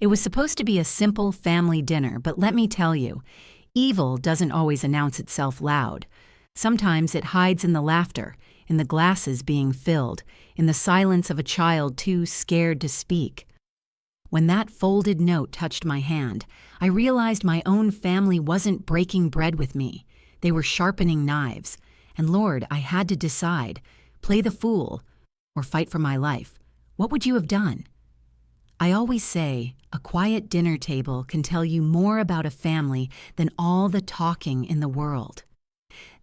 It was supposed to be a simple family dinner, but let me tell you, evil doesn't always announce itself loud. Sometimes it hides in the laughter, in the glasses being filled, in the silence of a child too scared to speak. When that folded note touched my hand, I realized my own family wasn't breaking bread with me. They were sharpening knives. And Lord, I had to decide, play the fool or fight for my life. What would you have done? I always say, a quiet dinner table can tell you more about a family than all the talking in the world.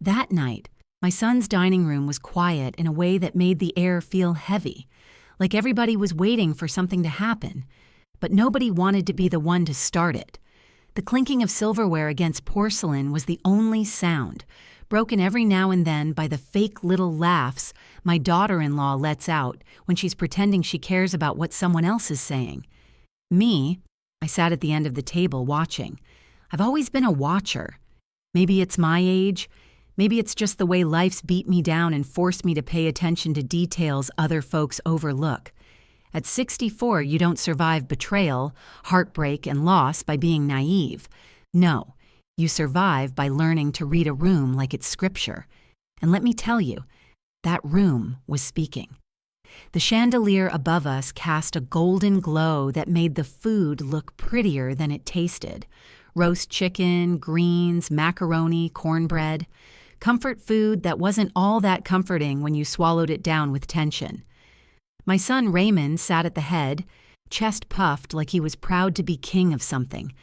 That night, my son's dining room was quiet in a way that made the air feel heavy, like everybody was waiting for something to happen, but nobody wanted to be the one to start it. The clinking of silverware against porcelain was the only sound, broken every now and then by the fake little laughs my daughter-in-law lets out when she's pretending she cares about what someone else is saying. Me, I sat at the end of the table watching. I've always been a watcher. Maybe it's my age. Maybe it's just the way life's beat me down and forced me to pay attention to details other folks overlook. At 64, you don't survive betrayal, heartbreak, and loss by being naive. No, you survive by learning to read a room like it's scripture. And let me tell you, that room was speaking. The chandelier above us cast a golden glow that made the food look prettier than it tasted. Roast chicken, greens, macaroni, cornbread. Comfort food that wasn't all that comforting when you swallowed it down with tension. My son Raymond sat at the head, chest puffed like he was proud to be king of something.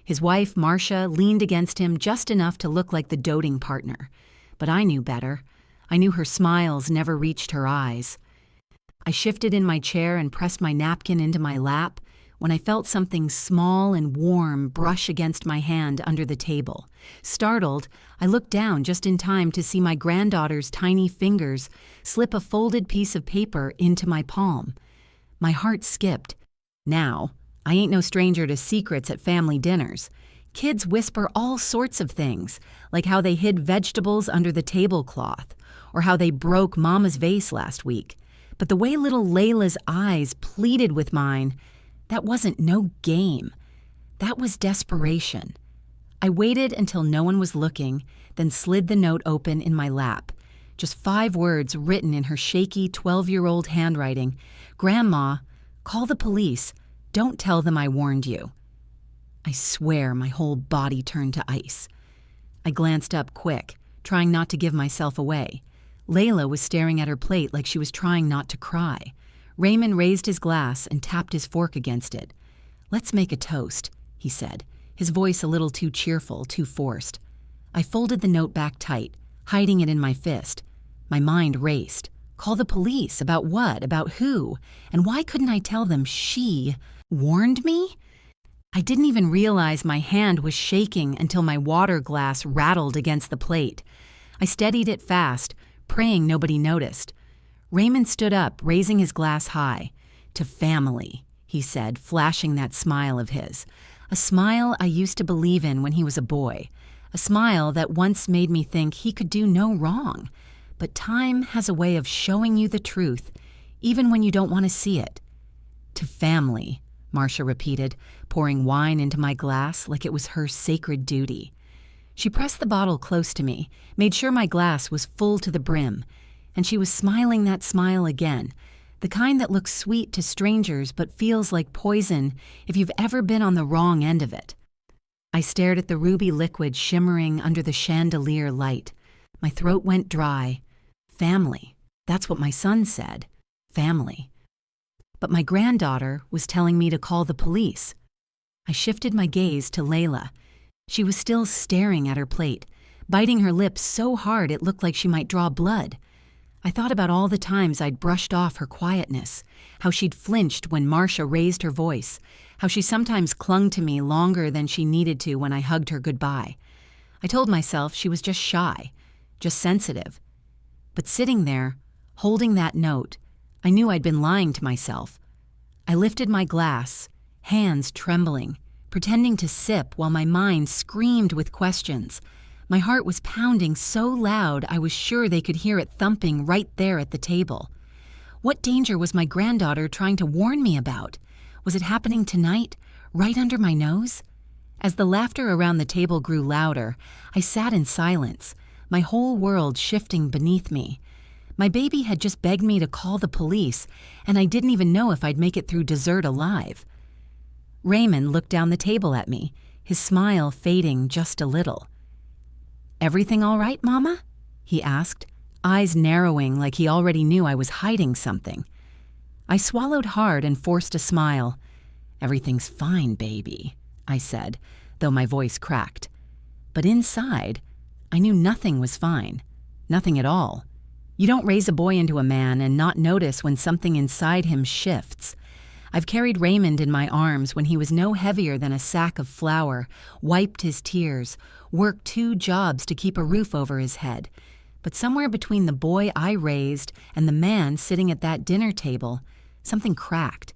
His wife, Marcia, leaned against him just enough to look like the doting partner. But I knew better. I knew her smiles never reached her eyes. I shifted in my chair and pressed my napkin into my lap when I felt something small and warm brush against my hand under the table. Startled, I looked down just in time to see my granddaughter's tiny fingers slip a folded piece of paper into my palm. My heart skipped. Now, I ain't no stranger to secrets at family dinners. Kids whisper all sorts of things, like how they hid vegetables under the tablecloth, or how they broke Mama's vase last week. But the way little Layla's eyes pleaded with mine, that wasn't no game. That was desperation. I waited until no one was looking, then slid the note open in my lap. Just 5 words written in her shaky 12-year-old handwriting. Grandma, call the police. Don't tell them I warned you. I swear my whole body turned to ice. I glanced up quick, trying not to give myself away. Layla was staring at her plate like she was trying not to cry. Raymond raised his glass and tapped his fork against it. "Let's make a toast," he said, his voice a little too cheerful, too forced. I folded the note back tight, hiding it in my fist. My mind raced. Call the police? About what? About who? And why couldn't I tell them she warned me? I didn't even realize my hand was shaking until my water glass rattled against the plate. I steadied it fast, praying nobody noticed. Raymond stood up, raising his glass high. "To family," he said, flashing that smile of his. A smile I used to believe in when he was a boy. A smile that once made me think he could do no wrong. But time has a way of showing you the truth, even when you don't want to see it. "To family," Marcia repeated, pouring wine into my glass like it was her sacred duty. She pressed the bottle close to me, made sure my glass was full to the brim, and she was smiling that smile again, the kind that looks sweet to strangers but feels like poison if you've ever been on the wrong end of it. I stared at the ruby liquid shimmering under the chandelier light. My throat went dry. Family. That's what my son said. Family. But my granddaughter was telling me to call the police. I shifted my gaze to Layla. She was still staring at her plate, biting her lips so hard it looked like she might draw blood. I thought about all the times I'd brushed off her quietness, how she'd flinched when Marcia raised her voice, how she sometimes clung to me longer than she needed to when I hugged her goodbye. I told myself she was just shy, just sensitive. But sitting there, holding that note, I knew I'd been lying to myself. I lifted my glass, hands trembling, pretending to sip while my mind screamed with questions. My heart was pounding so loud I was sure they could hear it thumping right there at the table. What danger was my granddaughter trying to warn me about? Was it happening tonight, right under my nose. As the laughter around the table grew louder, I sat in silence, my whole world shifting beneath me. My baby had just begged me to call the police, and I didn't even know if I'd make it through dessert alive. Raymond looked down the table at me, his smile fading just a little. "Everything all right, Mama?" he asked, eyes narrowing like he already knew I was hiding something. I swallowed hard and forced a smile. "Everything's fine, baby," I said, though my voice cracked. But inside, I knew nothing was fine. Nothing at all. You don't raise a boy into a man and not notice when something inside him shifts. I've carried Raymond in my arms when he was no heavier than a sack of flour, wiped his tears, worked 2 jobs to keep a roof over his head. But somewhere between the boy I raised and the man sitting at that dinner table, something cracked,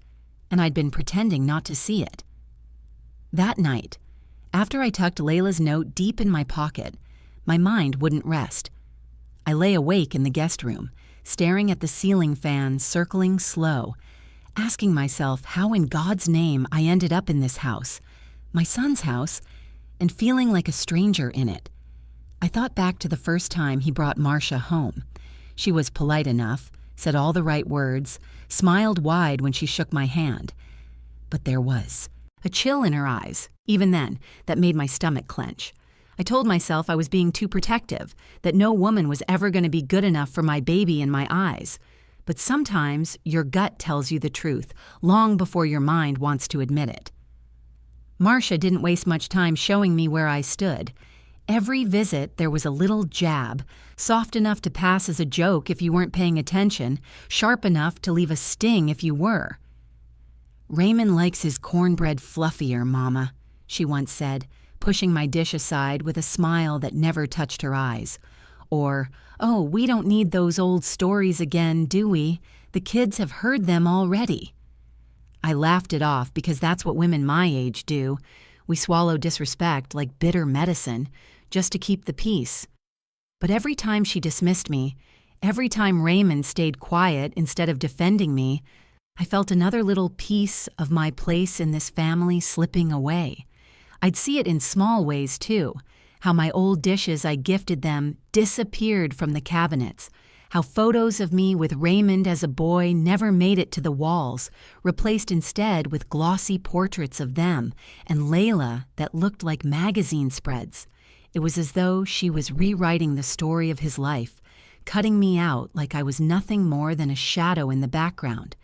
and I'd been pretending not to see it. That night, after I tucked Layla's note deep in my pocket, my mind wouldn't rest. I lay awake in the guest room, staring at the ceiling fan circling slow, asking myself how in God's name I ended up in this house, my son's house, and feeling like a stranger in it. I thought back to the first time he brought Marcia home. She was polite enough, said all the right words, smiled wide when she shook my hand. But there was a chill in her eyes, even then, that made my stomach clench. I told myself I was being too protective, that no woman was ever going to be good enough for my baby in my eyes. But sometimes your gut tells you the truth, long before your mind wants to admit it. Marcia didn't waste much time showing me where I stood. Every visit there was a little jab, soft enough to pass as a joke if you weren't paying attention, sharp enough to leave a sting if you were. "Raymond likes his cornbread fluffier, Mama," she once said, pushing my dish aside with a smile that never touched her eyes. Or, "Oh, we don't need those old stories again, do we? The kids have heard them already." I laughed it off because that's what women my age do. We swallow disrespect like bitter medicine, just to keep the peace. But every time she dismissed me, every time Raymond stayed quiet instead of defending me, I felt another little piece of my place in this family slipping away. I'd see it in small ways, too. How my old dishes I gifted them disappeared from the cabinets. How photos of me with Raymond as a boy never made it to the walls, replaced instead with glossy portraits of them and Layla that looked like magazine spreads. It was as though she was rewriting the story of his life, cutting me out like I was nothing more than a shadow in the background.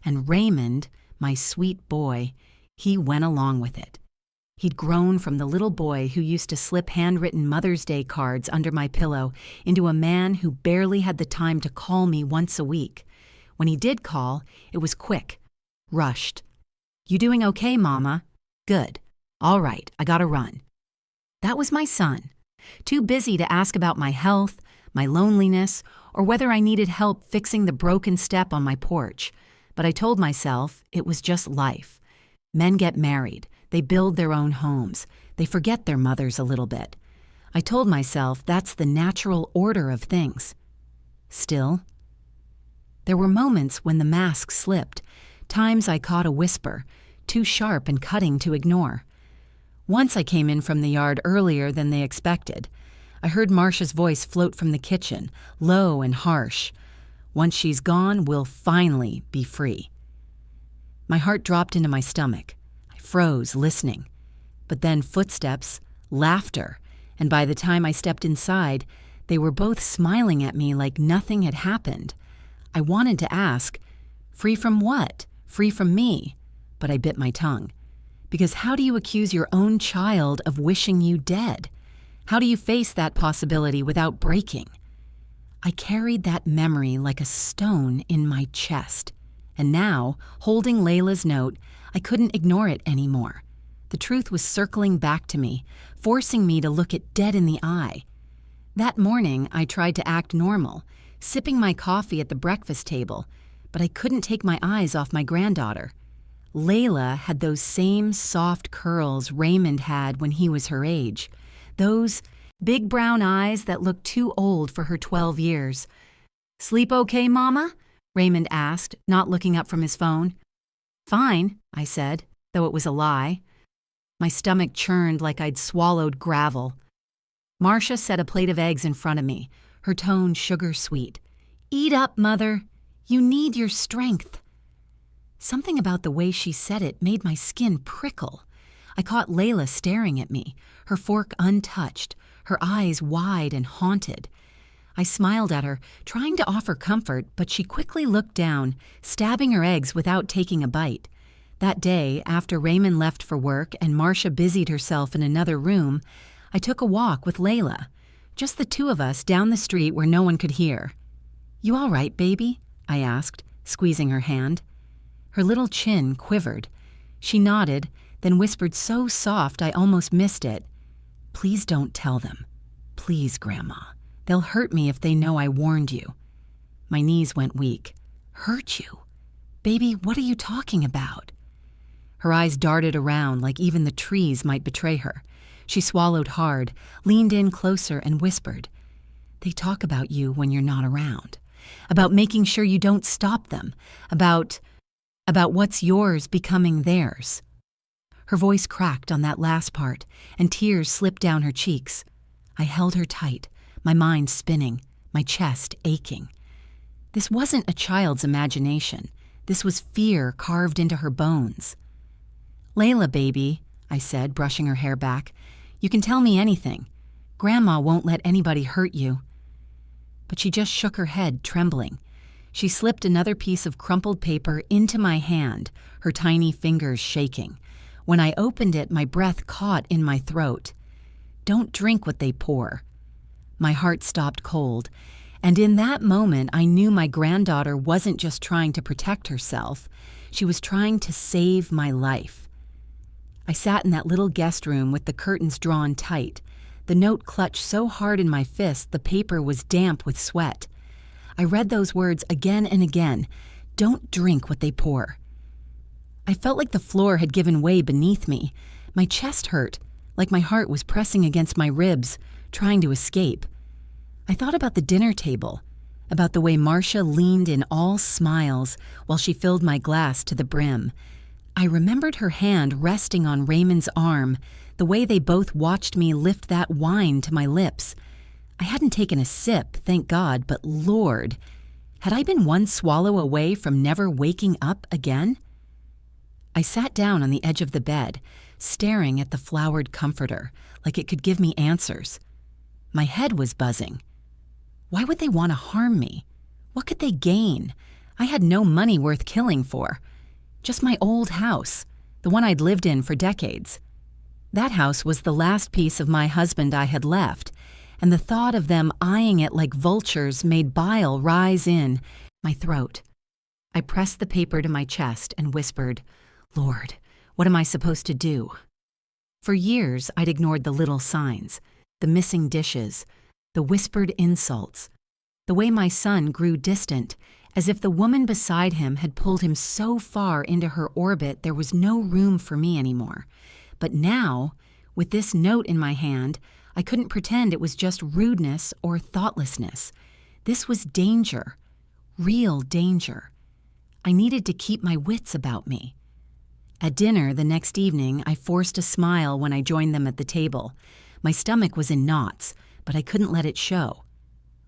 And Raymond, my sweet boy, he went along with it. He'd grown from the little boy who used to slip handwritten Mother's Day cards under my pillow into a man who barely had the time to call me once a week. When he did call, it was quick, rushed. "You doing okay, Mama?" "Good. All right, I gotta run." That was my son. Too busy to ask about my health, my loneliness, or whether I needed help fixing the broken step on my porch. But I told myself it was just life. Men get married. They build their own homes. They forget their mothers a little bit. I told myself that's the natural order of things. Still, there were moments when the mask slipped, times I caught a whisper, too sharp and cutting to ignore. Once I came in from the yard earlier than they expected. I heard Marcia's voice float from the kitchen, low and harsh. "Once she's gone, we'll finally be free." My heart dropped into my stomach. Froze, listening. But then footsteps, laughter, and by the time I stepped inside, they were both smiling at me like nothing had happened. I wanted to ask, free from what? Free from me? But I bit my tongue. Because how do you accuse your own child of wishing you dead? How do you face that possibility without breaking? I carried that memory like a stone in my chest. And now, holding Layla's note, I couldn't ignore it anymore. The truth was circling back to me, forcing me to look it dead in the eye. That morning, I tried to act normal, sipping my coffee at the breakfast table, but I couldn't take my eyes off my granddaughter. Layla had those same soft curls Raymond had when he was her age, those big brown eyes that looked too old for her 12 years. "Sleep okay, Mama?" Raymond asked, not looking up from his phone. "Fine," I said. though it was a lie. My stomach churned like I'd swallowed gravel. Marcia set a plate of eggs in front of me, her tone sugar-sweet. "Eat up, Mother. You need your strength." Something about the way she said it made my skin prickle. I caught Layla staring at me, her fork untouched, her eyes wide and haunted. I smiled at her, trying to offer comfort, but she quickly looked down, stabbing her eggs without taking a bite. That day, after Raymond left for work and Marcia busied herself in another room, I took a walk with Layla, just the two of us down the street where no one could hear. "You all right, baby?" I asked, squeezing her hand. Her little chin quivered. She nodded, then whispered so soft I almost missed it. "Please don't tell them. Please, Grandma. They'll hurt me if they know I warned you." My knees went weak. "Hurt you? Baby, what are you talking about?" Her eyes darted around like even the trees might betray her. She swallowed hard, leaned in closer, and whispered, "They talk about you when you're not around. About making sure you don't stop them. About what's yours becoming theirs." Her voice cracked on that last part, and tears slipped down her cheeks. I held her tight, my mind spinning, my chest aching. This wasn't a child's imagination. This was fear carved into her bones. "Layla, baby," I said, brushing her hair back, "you can tell me anything. Grandma won't let anybody hurt you." But she just shook her head, trembling. She slipped another piece of crumpled paper into my hand, her tiny fingers shaking. When I opened it, my breath caught in my throat. "Don't drink what they pour." My heart stopped cold, and in that moment I knew my granddaughter wasn't just trying to protect herself. She was trying to save my life. I sat in that little guest room with the curtains drawn tight, the note clutched so hard in my fist the paper was damp with sweat. I read those words again and again. "Don't drink what they pour." I felt like the floor had given way beneath me. My chest hurt, like my heart was pressing against my ribs, trying to escape. I thought about the dinner table, about the way Marcia leaned in all smiles while she filled my glass to the brim. I remembered her hand resting on Raymond's arm, the way they both watched me lift that wine to my lips. I hadn't taken a sip, thank God, but Lord, had I been one swallow away from never waking up again? I sat down on the edge of the bed, staring at the flowered comforter, like it could give me answers. My head was buzzing. Why would they want to harm me? What could they gain? I had no money worth killing for. Just my old house, the one I'd lived in for decades. That house was the last piece of my husband I had left, and the thought of them eyeing it like vultures made bile rise in my throat. I pressed the paper to my chest and whispered, "Lord, what am I supposed to do?" For years, I'd ignored the little signs, the missing dishes, the whispered insults, the way my son grew distant, as if the woman beside him had pulled him so far into her orbit there was no room for me anymore. But now, with this note in my hand, I couldn't pretend it was just rudeness or thoughtlessness. This was danger, real danger. I needed to keep my wits about me. At dinner the next evening, I forced a smile when I joined them at the table. My stomach was in knots, but I couldn't let it show.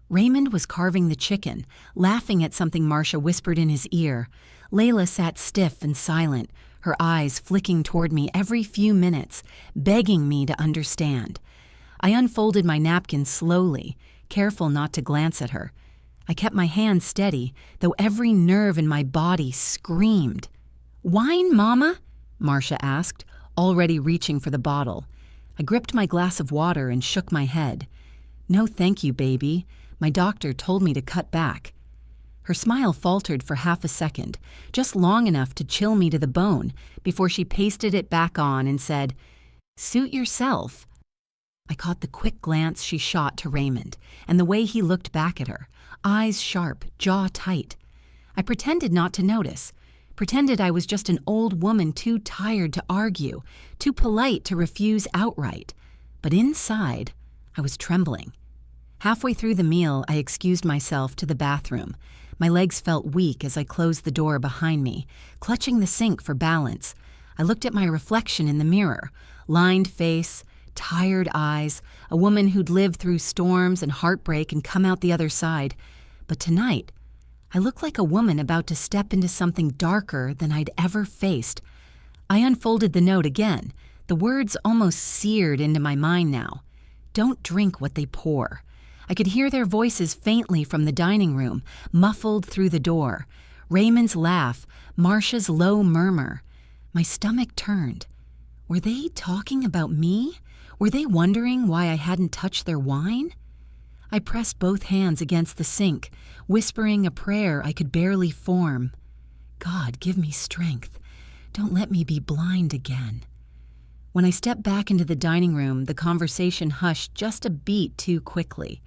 Raymond was carving the chicken, laughing at something Marcia whispered in his ear. Layla sat stiff and silent, her eyes flicking toward me every few minutes, begging me to understand. I unfolded my napkin slowly, careful not to glance at her. I kept my hand steady, though every nerve in my body screamed. "Wine, Mama?" Marcia asked, already reaching for the bottle. I gripped my glass of water and shook my head. "No thank you, baby. My doctor told me to cut back." Her smile faltered for half a second, just long enough to chill me to the bone, before she pasted it back on and said, "Suit yourself." I caught the quick glance she shot to Raymond, and the way he looked back at her, eyes sharp, jaw tight. I pretended not to notice, pretended I was just an old woman too tired to argue, too polite to refuse outright. But inside, I was trembling. Halfway through the meal, I excused myself to the bathroom. My legs felt weak as I closed the door behind me, clutching the sink for balance. I looked at my reflection in the mirror, lined face, tired eyes, a woman who'd lived through storms and heartbreak and come out the other side. But tonight, I looked like a woman about to step into something darker than I'd ever faced. I unfolded the note again, the words almost seared into my mind now. Don't drink what they pour. I could hear their voices faintly from the dining room, muffled through the door. Raymond's laugh, Marcia's low murmur. My stomach turned. Were they talking about me? Were they wondering why I hadn't touched their wine? I pressed both hands against the sink, whispering a prayer I could barely form. God, give me strength. Don't let me be blind again. When I stepped back into the dining room, the conversation hushed just a beat too quickly.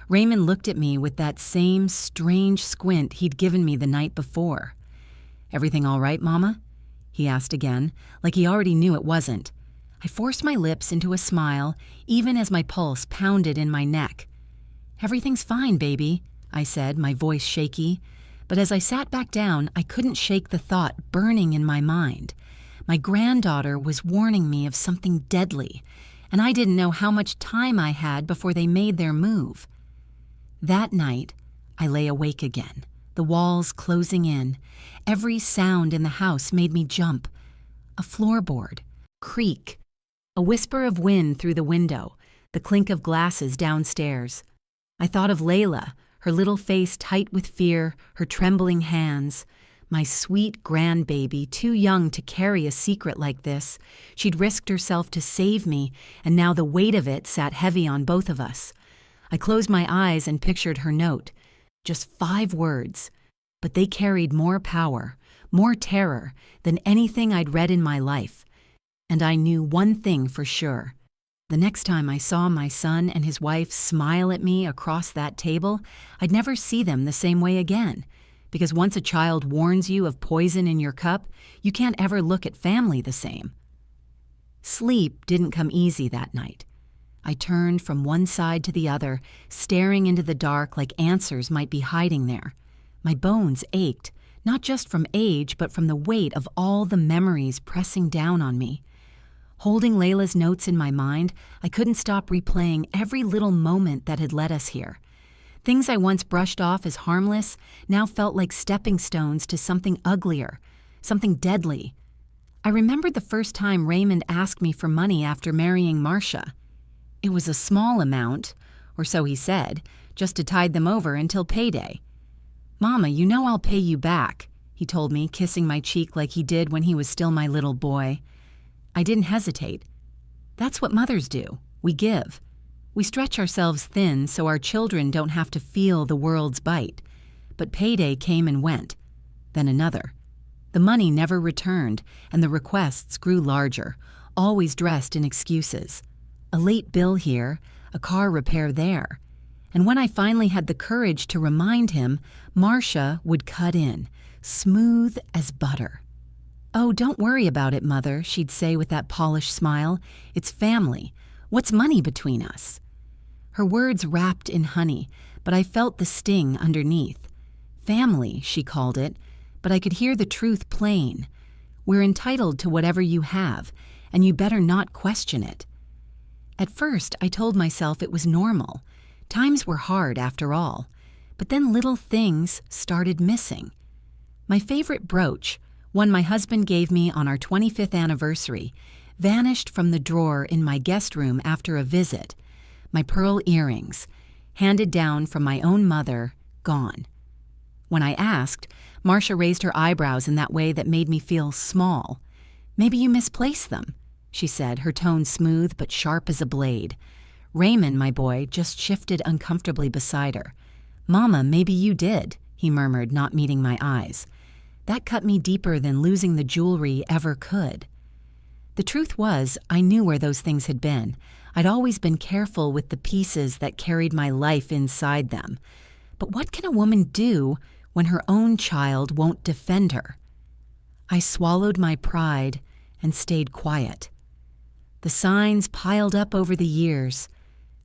Raymond looked at me with that same strange squint he'd given me the night before. "Everything all right, Mama?" he asked again, like he already knew it wasn't. I forced my lips into a smile, even as my pulse pounded in my neck. "Everything's fine, baby," I said, my voice shaky. But as I sat back down, I couldn't shake the thought burning in my mind. My granddaughter was warning me of something deadly, and I didn't know how much time I had before they made their move. That night, I lay awake again, the walls closing in. Every sound in the house made me jump. A floorboard, creak, a whisper of wind through the window, the clink of glasses downstairs. I thought of Layla, her little face tight with fear, her trembling hands. My sweet grandbaby, too young to carry a secret like this. She'd risked herself to save me, and now the weight of it sat heavy on both of us. I closed my eyes and pictured her note. Just 5 words, but they carried more power, more terror than anything I'd read in my life. And I knew one thing for sure. The next time I saw my son and his wife smile at me across that table, I'd never see them the same way again. Because once a child warns you of poison in your cup, you can't ever look at family the same. Sleep didn't come easy that night. I turned from one side to the other, staring into the dark like answers might be hiding there. My bones ached, not just from age, but from the weight of all the memories pressing down on me. Holding Layla's notes in my mind, I couldn't stop replaying every little moment that had led us here. Things I once brushed off as harmless now felt like stepping stones to something uglier, something deadly. I remembered the first time Raymond asked me for money after marrying Marcia. It was a small amount, or so he said, just to tide them over until payday. "Mama, you know I'll pay you back," he told me, kissing my cheek like he did when he was still my little boy. I didn't hesitate. That's what mothers do. We give. We stretch ourselves thin so our children don't have to feel the world's bite. But payday came and went. Then another. The money never returned, and the requests grew larger, always dressed in excuses. A late bill here, a car repair there. And when I finally had the courage to remind him, Marcia would cut in, smooth as butter. "Oh, don't worry about it, Mother," she'd say with that polished smile. "It's family. What's money between us?" Her words wrapped in honey, but I felt the sting underneath. Family, she called it, but I could hear the truth plain. We're entitled to whatever you have, and you better not question it. At first, I told myself it was normal. Times were hard, after all. But then little things started missing. My favorite brooch, one my husband gave me on our 25th anniversary, vanished from the drawer in my guest room after a visit. My pearl earrings, handed down from my own mother, gone. When I asked, Marcia raised her eyebrows in that way that made me feel small. "Maybe you misplaced them," she said, her tone smooth but sharp as a blade. Raymond, my boy, just shifted uncomfortably beside her. "Mama, maybe you did," he murmured, not meeting my eyes. That cut me deeper than losing the jewelry ever could. The truth was, I knew where those things had been. I'd always been careful with the pieces that carried my life inside them. But what can a woman do when her own child won't defend her? I swallowed my pride and stayed quiet. The signs piled up over the years.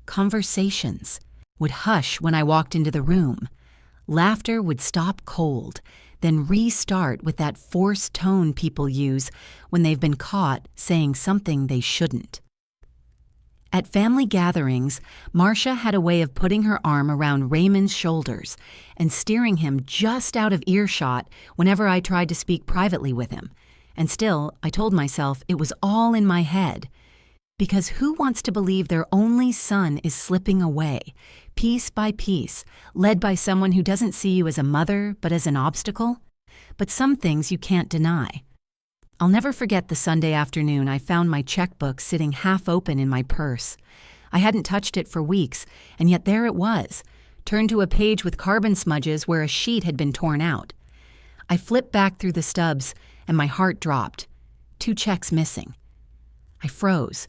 Conversations would hush when I walked into the room. Laughter would stop cold. then restart with that forced tone people use when they've been caught saying something they shouldn't. At family gatherings, Marcia had a way of putting her arm around Raymond's shoulders and steering him just out of earshot whenever I tried to speak privately with him. And still, I told myself it was all in my head. Because who wants to believe their only son is slipping away, piece by piece, led by someone who doesn't see you as a mother but as an obstacle? But some things you can't deny. I'll never forget the Sunday afternoon I found my checkbook sitting half open in my purse. I hadn't touched it for weeks, and yet there it was, turned to a page with carbon smudges where a sheet had been torn out. I flipped back through the stubs, and my heart dropped. 2 checks missing. I froze.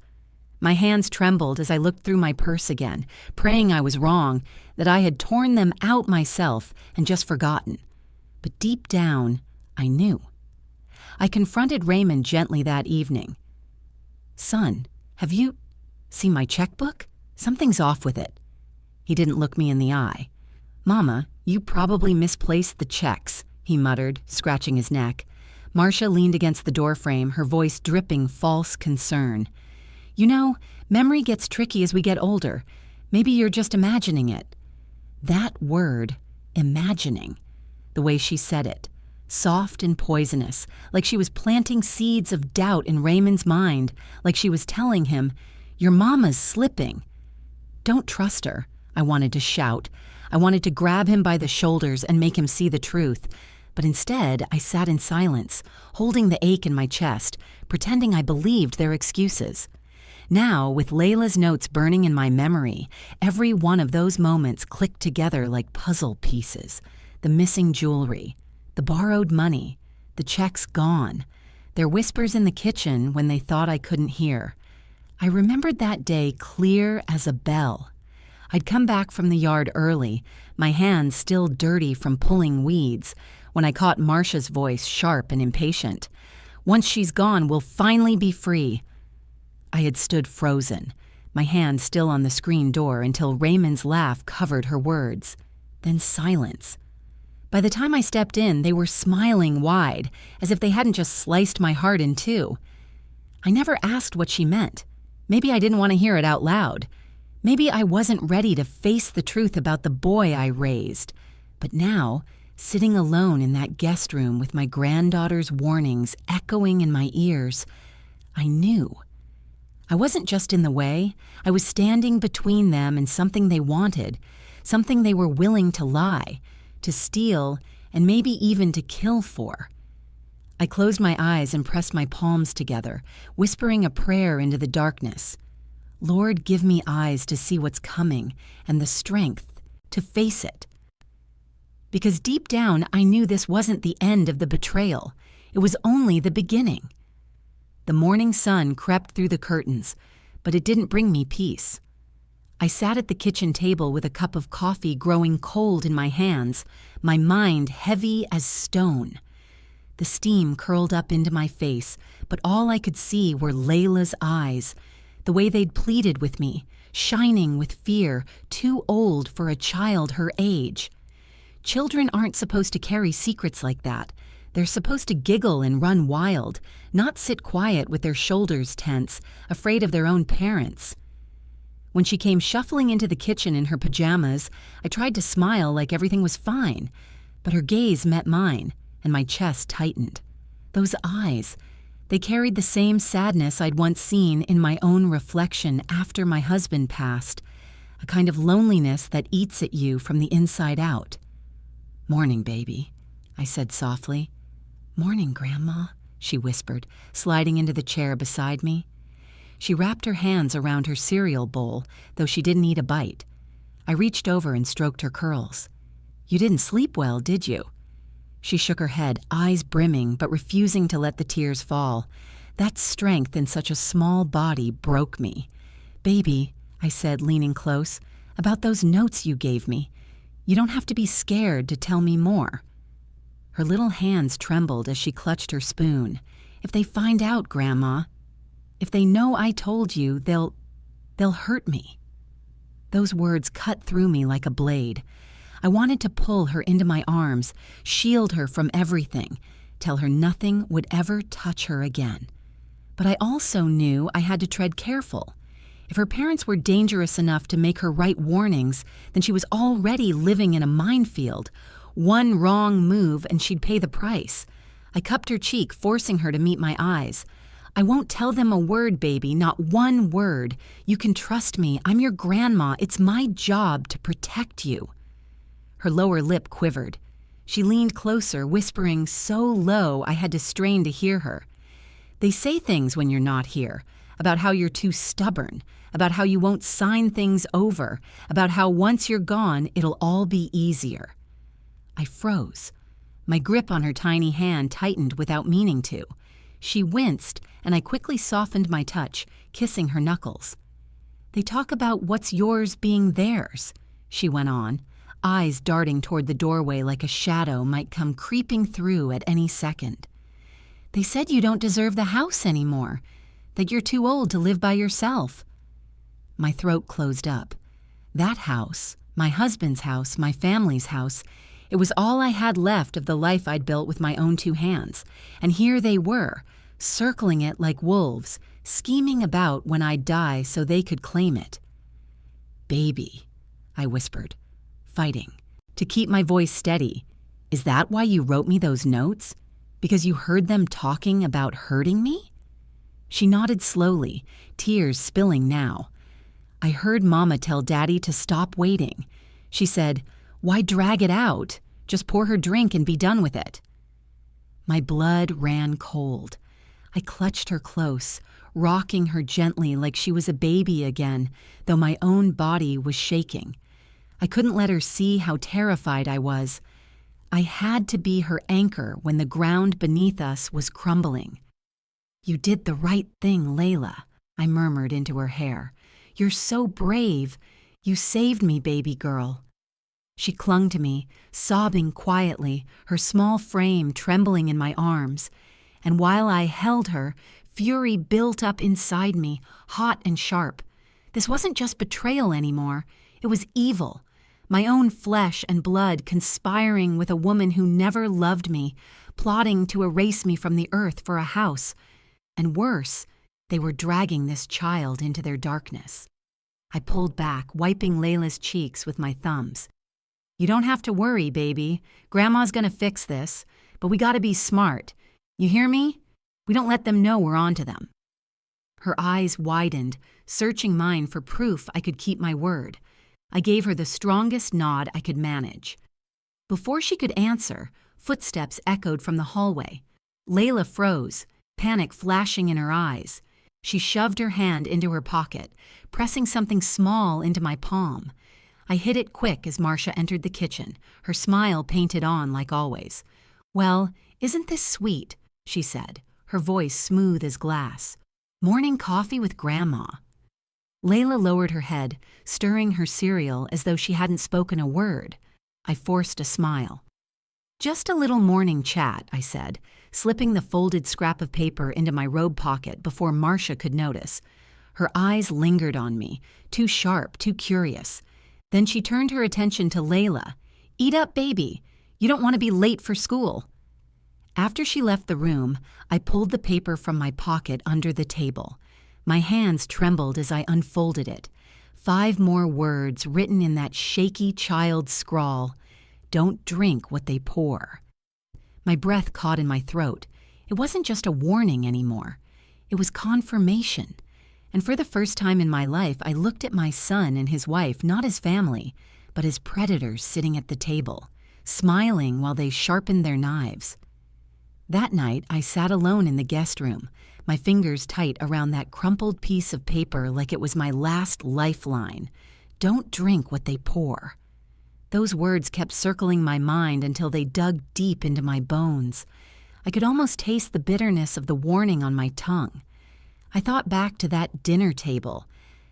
My hands trembled as I looked through my purse again, praying I was wrong, that I had torn them out myself and just forgotten. But deep down, I knew. I confronted Raymond gently that evening. "Son, have you seen my checkbook? Something's off with it." He didn't look me in the eye. "Mama, you probably misplaced the checks," he muttered, scratching his neck. Marcia leaned against the doorframe, her voice dripping false concern. "You know, memory gets tricky as we get older. Maybe you're just imagining it." That word, imagining, the way she said it, soft and poisonous, like she was planting seeds of doubt in Raymond's mind, like she was telling him, "Your mama's slipping." Don't trust her, I wanted to shout. I wanted to grab him by the shoulders and make him see the truth. But instead, I sat in silence, holding the ache in my chest, pretending I believed their excuses. Now, with Layla's notes burning in my memory, every one of those moments clicked together like puzzle pieces. The missing jewelry, the borrowed money, the checks gone, their whispers in the kitchen when they thought I couldn't hear. I remembered that day clear as a bell. I'd come back from the yard early, my hands still dirty from pulling weeds, when I caught Marcia's voice sharp and impatient. "Once she's gone, we'll finally be free." I had stood frozen, my hand still on the screen door until Raymond's laugh covered her words. Then silence. By the time I stepped in, they were smiling wide, as if they hadn't just sliced my heart in two. I never asked what she meant. Maybe I didn't want to hear it out loud. Maybe I wasn't ready to face the truth about the boy I raised. But now, sitting alone in that guest room with my granddaughter's warnings echoing in my ears, I knew. I wasn't just in the way. I was standing between them and something they wanted, something they were willing to lie, to steal, and maybe even to kill for. I closed my eyes and pressed my palms together, whispering a prayer into the darkness. "Lord, give me eyes to see what's coming and the strength to face it." Because deep down, I knew this wasn't the end of the betrayal. It was only the beginning. The morning sun crept through the curtains, but it didn't bring me peace. I sat at the kitchen table with a cup of coffee growing cold in my hands, my mind heavy as stone. The steam curled up into my face, but all I could see were Layla's eyes, the way they'd pleaded with me, shining with fear, too old for a child her age. Children aren't supposed to carry secrets like that. They're supposed to giggle and run wild, not sit quiet with their shoulders tense, afraid of their own parents. When she came shuffling into the kitchen in her pajamas, I tried to smile like everything was fine, but her gaze met mine, and my chest tightened. Those eyes, they carried the same sadness I'd once seen in my own reflection after my husband passed, a kind of loneliness that eats at you from the inside out. "Morning, baby," I said softly. "Morning, Grandma," she whispered, sliding into the chair beside me. She wrapped her hands around her cereal bowl, though she didn't eat a bite. I reached over and stroked her curls. "You didn't sleep well, did you?" She shook her head, eyes brimming, but refusing to let the tears fall. That strength in such a small body broke me. "Baby," I said, leaning close, "about those notes you gave me. You don't have to be scared to tell me more." Her little hands trembled as she clutched her spoon. "If they find out, Grandma, if they know I told you, they'll hurt me." Those words cut through me like a blade. I wanted to pull her into my arms, shield her from everything, tell her nothing would ever touch her again. But I also knew I had to tread careful. If her parents were dangerous enough to make her write warnings, then she was already living in a minefield. One wrong move and she'd pay the price. I cupped her cheek, forcing her to meet my eyes. "I won't tell them a word, baby, not one word. You can trust me. I'm your grandma. It's my job to protect you." Her lower lip quivered. She leaned closer, whispering so low I had to strain to hear her. "They say things when you're not here, about how you're too stubborn, about how you won't sign things over, about how once you're gone, it'll all be easier." I froze. My grip on her tiny hand tightened without meaning to. She winced, and I quickly softened my touch, kissing her knuckles. "They talk about what's yours being theirs," she went on, eyes darting toward the doorway like a shadow might come creeping through at any second. "They said you don't deserve the house anymore, that you're too old to live by yourself." My throat closed up. That house, my husband's house, my family's house, it was all I had left of the life I'd built with my own two hands, and here they were, circling it like wolves, scheming about when I'd die so they could claim it. "Baby," I whispered, fighting to keep my voice steady. "Is that why you wrote me those notes? Because you heard them talking about hurting me?" She nodded slowly, tears spilling now. "I heard Mama tell Daddy to stop waiting. She said, 'Why drag it out? Just pour her drink and be done with it.'" My blood ran cold. I clutched her close, rocking her gently like she was a baby again, though my own body was shaking. I couldn't let her see how terrified I was. I had to be her anchor when the ground beneath us was crumbling. "You did the right thing, Layla," I murmured into her hair. "You're so brave. You saved me, baby girl." She clung to me, sobbing quietly, her small frame trembling in my arms. And while I held her, fury built up inside me, hot and sharp. This wasn't just betrayal anymore. It was evil. My own flesh and blood conspiring with a woman who never loved me, plotting to erase me from the earth for a house. And worse, they were dragging this child into their darkness. I pulled back, wiping Layla's cheeks with my thumbs. "You don't have to worry, baby. Grandma's gonna fix this, but we gotta be smart. You hear me? We don't let them know we're onto them." Her eyes widened, searching mine for proof I could keep my word. I gave her the strongest nod I could manage. Before she could answer, footsteps echoed from the hallway. Layla froze, panic flashing in her eyes. She shoved her hand into her pocket, pressing something small into my palm. I hid it quick as Marcia entered the kitchen, her smile painted on like always. "Well, isn't this sweet?" she said, her voice smooth as glass. "Morning coffee with Grandma." Layla lowered her head, stirring her cereal as though she hadn't spoken a word. I forced a smile. "Just a little morning chat," I said, slipping the folded scrap of paper into my robe pocket before Marcia could notice. Her eyes lingered on me, too sharp, too curious. Then she turned her attention to Layla. "Eat up, baby. You don't want to be late for school." After she left the room, I pulled the paper from my pocket under the table. My hands trembled as I unfolded it. 5 more words written in that shaky child scrawl. "Don't drink what they pour." My breath caught in my throat. It wasn't just a warning anymore. It was confirmation. And for the first time in my life, I looked at my son and his wife not as family, but as predators sitting at the table, smiling while they sharpened their knives. That night, I sat alone in the guest room, my fingers tight around that crumpled piece of paper like it was my last lifeline. "Don't drink what they pour." Those words kept circling my mind until they dug deep into my bones. I could almost taste the bitterness of the warning on my tongue. I thought back to that dinner table,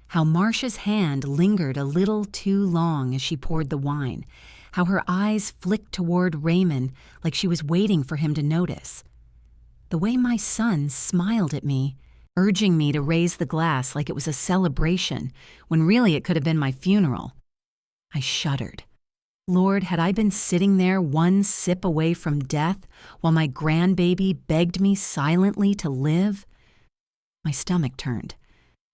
how Marcia's hand lingered a little too long as she poured the wine, how her eyes flicked toward Raymond like she was waiting for him to notice. The way my son smiled at me, urging me to raise the glass like it was a celebration, when really it could have been my funeral. I shuddered. Lord, had I been sitting there one sip away from death while my grandbaby begged me silently to live? My stomach turned.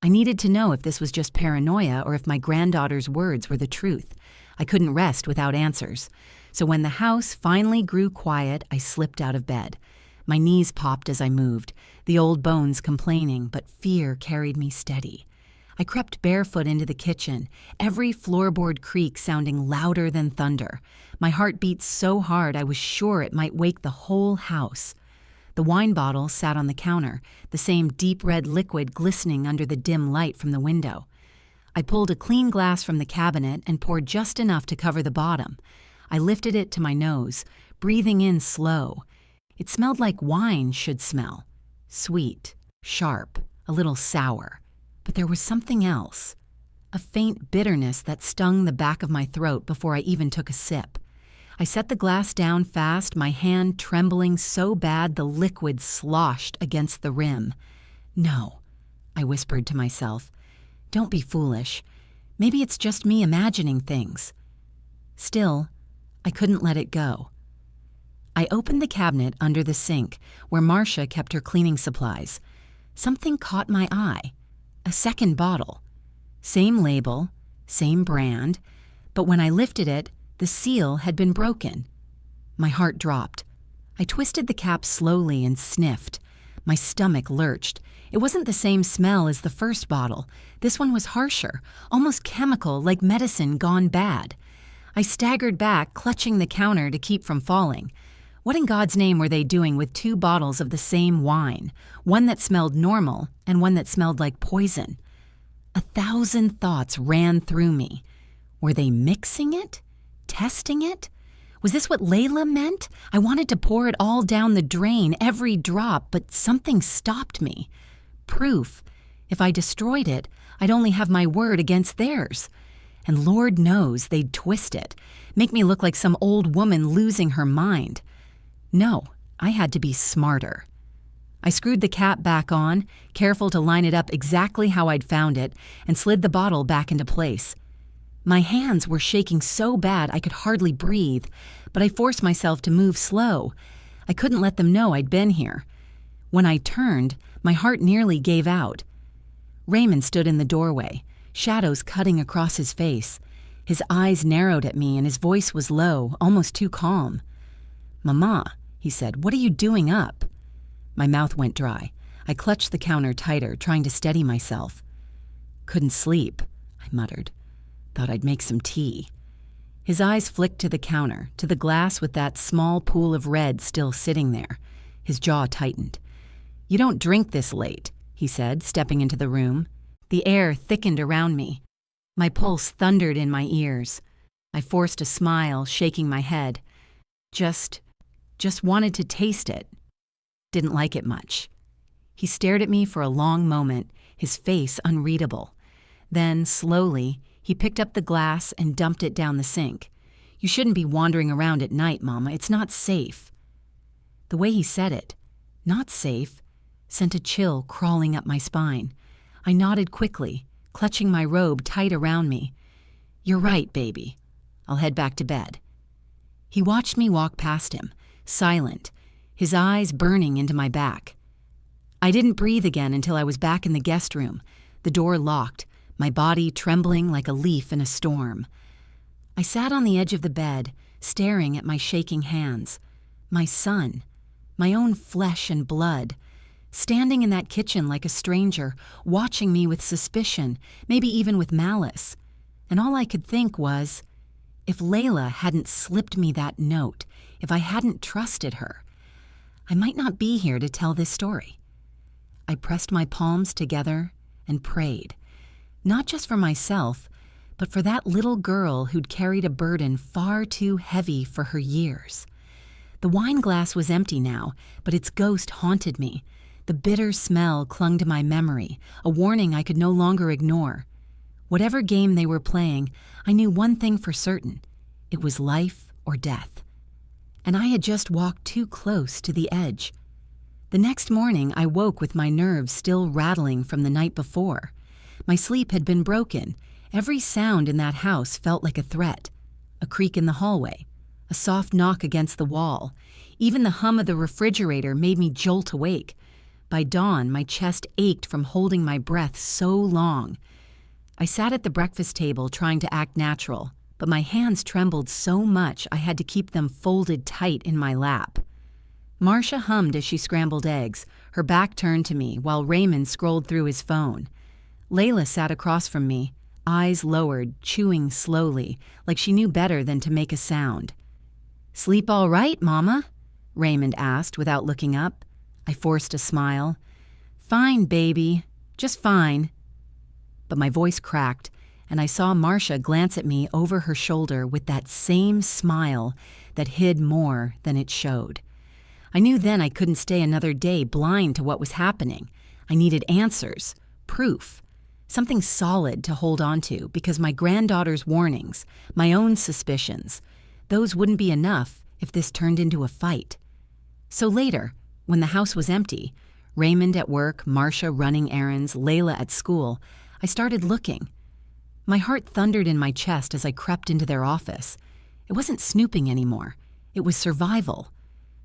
I needed to know if this was just paranoia or if my granddaughter's words were the truth. I couldn't rest without answers. So when the house finally grew quiet, I slipped out of bed. My knees popped as I moved, the old bones complaining, but fear carried me steady. I crept barefoot into the kitchen, every floorboard creak sounding louder than thunder. My heart beat so hard I was sure it might wake the whole house. The wine bottle sat on the counter, the same deep red liquid glistening under the dim light from the window. I pulled a clean glass from the cabinet and poured just enough to cover the bottom. I lifted it to my nose, breathing in slow. It smelled like wine should smell. Sweet, sharp, a little sour. But there was something else. A faint bitterness that stung the back of my throat before I even took a sip. I set the glass down fast, my hand trembling so bad the liquid sloshed against the rim. No, I whispered to myself. Don't be foolish. Maybe it's just me imagining things. Still, I couldn't let it go. I opened the cabinet under the sink, where Marcia kept her cleaning supplies. Something caught my eye. A second bottle. Same label, same brand, but when I lifted it, the seal had been broken. My heart dropped. I twisted the cap slowly and sniffed. My stomach lurched. It wasn't the same smell as the first bottle. This one was harsher, almost chemical, like medicine gone bad. I staggered back, clutching the counter to keep from falling. What in God's name were they doing with 2 bottles of the same wine, one that smelled normal and one that smelled like poison? 1,000 thoughts ran through me. Were they mixing it? Testing it? Was this what Layla meant? I wanted to pour it all down the drain, every drop, but something stopped me. Proof. If I destroyed it, I'd only have my word against theirs. And Lord knows they'd twist it, make me look like some old woman losing her mind. No, I had to be smarter. I screwed the cap back on, careful to line it up exactly how I'd found it, and slid the bottle back into place. My hands were shaking so bad I could hardly breathe, but I forced myself to move slow. I couldn't let them know I'd been here. When I turned, my heart nearly gave out. Raymond stood in the doorway, shadows cutting across his face. His eyes narrowed at me and his voice was low, almost too calm. "Mama," he said, "what are you doing up?" My mouth went dry. I clutched the counter tighter, trying to steady myself. "Couldn't sleep," I muttered. "Thought I'd make some tea." His eyes flicked to the counter, to the glass with that small pool of red still sitting there. His jaw tightened. "You don't drink this late," he said, stepping into the room. The air thickened around me. My pulse thundered in my ears. I forced a smile, shaking my head. Just wanted to taste it. Didn't like it much. He stared at me for a long moment, his face unreadable. Then, slowly, he picked up the glass and dumped it down the sink. "You shouldn't be wandering around at night, Mama. It's not safe." The way he said it, "not safe," sent a chill crawling up my spine. I nodded quickly, clutching my robe tight around me. "You're right, baby. I'll head back to bed." He watched me walk past him, silent, his eyes burning into my back. I didn't breathe again until I was back in the guest room, the door locked, my body trembling like a leaf in a storm. I sat on the edge of the bed, staring at my shaking hands. My son, my own flesh and blood, standing in that kitchen like a stranger, watching me with suspicion, maybe even with malice. And all I could think was, if Layla hadn't slipped me that note, if I hadn't trusted her, I might not be here to tell this story. I pressed my palms together and prayed, not just for myself, but for that little girl who'd carried a burden far too heavy for her years. The wine glass was empty now, but its ghost haunted me. The bitter smell clung to my memory, a warning I could no longer ignore. Whatever game they were playing, I knew one thing for certain. It was life or death. And I had just walked too close to the edge. The next morning, I woke with my nerves still rattling from the night before. My sleep had been broken. Every sound in that house felt like a threat. A creak in the hallway. A soft knock against the wall. Even the hum of the refrigerator made me jolt awake. By dawn, my chest ached from holding my breath so long. I sat at the breakfast table trying to act natural, but my hands trembled so much I had to keep them folded tight in my lap. Marcia hummed as she scrambled eggs, her back turned to me while Raymond scrolled through his phone. Layla sat across from me, eyes lowered, chewing slowly, like she knew better than to make a sound. "Sleep all right, Mama?" Raymond asked without looking up. I forced a smile. "Fine, baby. Just fine." But my voice cracked, and I saw Marcia glance at me over her shoulder with that same smile that hid more than it showed. I knew then I couldn't stay another day blind to what was happening. I needed answers, proof, something solid to hold on to, because my granddaughter's warnings, my own suspicions, those wouldn't be enough if this turned into a fight. So later, when the house was empty, Raymond at work, Marcia running errands, Layla at school, I started looking. My heart thundered in my chest as I crept into their office. It wasn't snooping anymore. It was survival.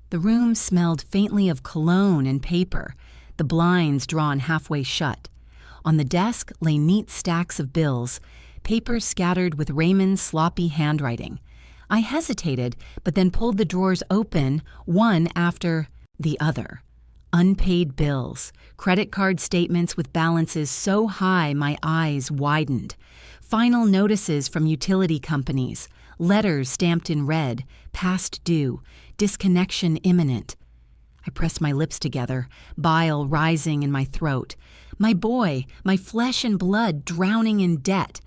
The room smelled faintly of cologne and paper, the blinds drawn halfway shut. On the desk lay neat stacks of bills, papers scattered with Raymond's sloppy handwriting. I hesitated, but then pulled the drawers open, one after the other. Unpaid bills, credit card statements with balances so high my eyes widened, final notices from utility companies, letters stamped in red, past due, disconnection imminent. I pressed my lips together, bile rising in my throat. My boy, my flesh and blood drowning in debt.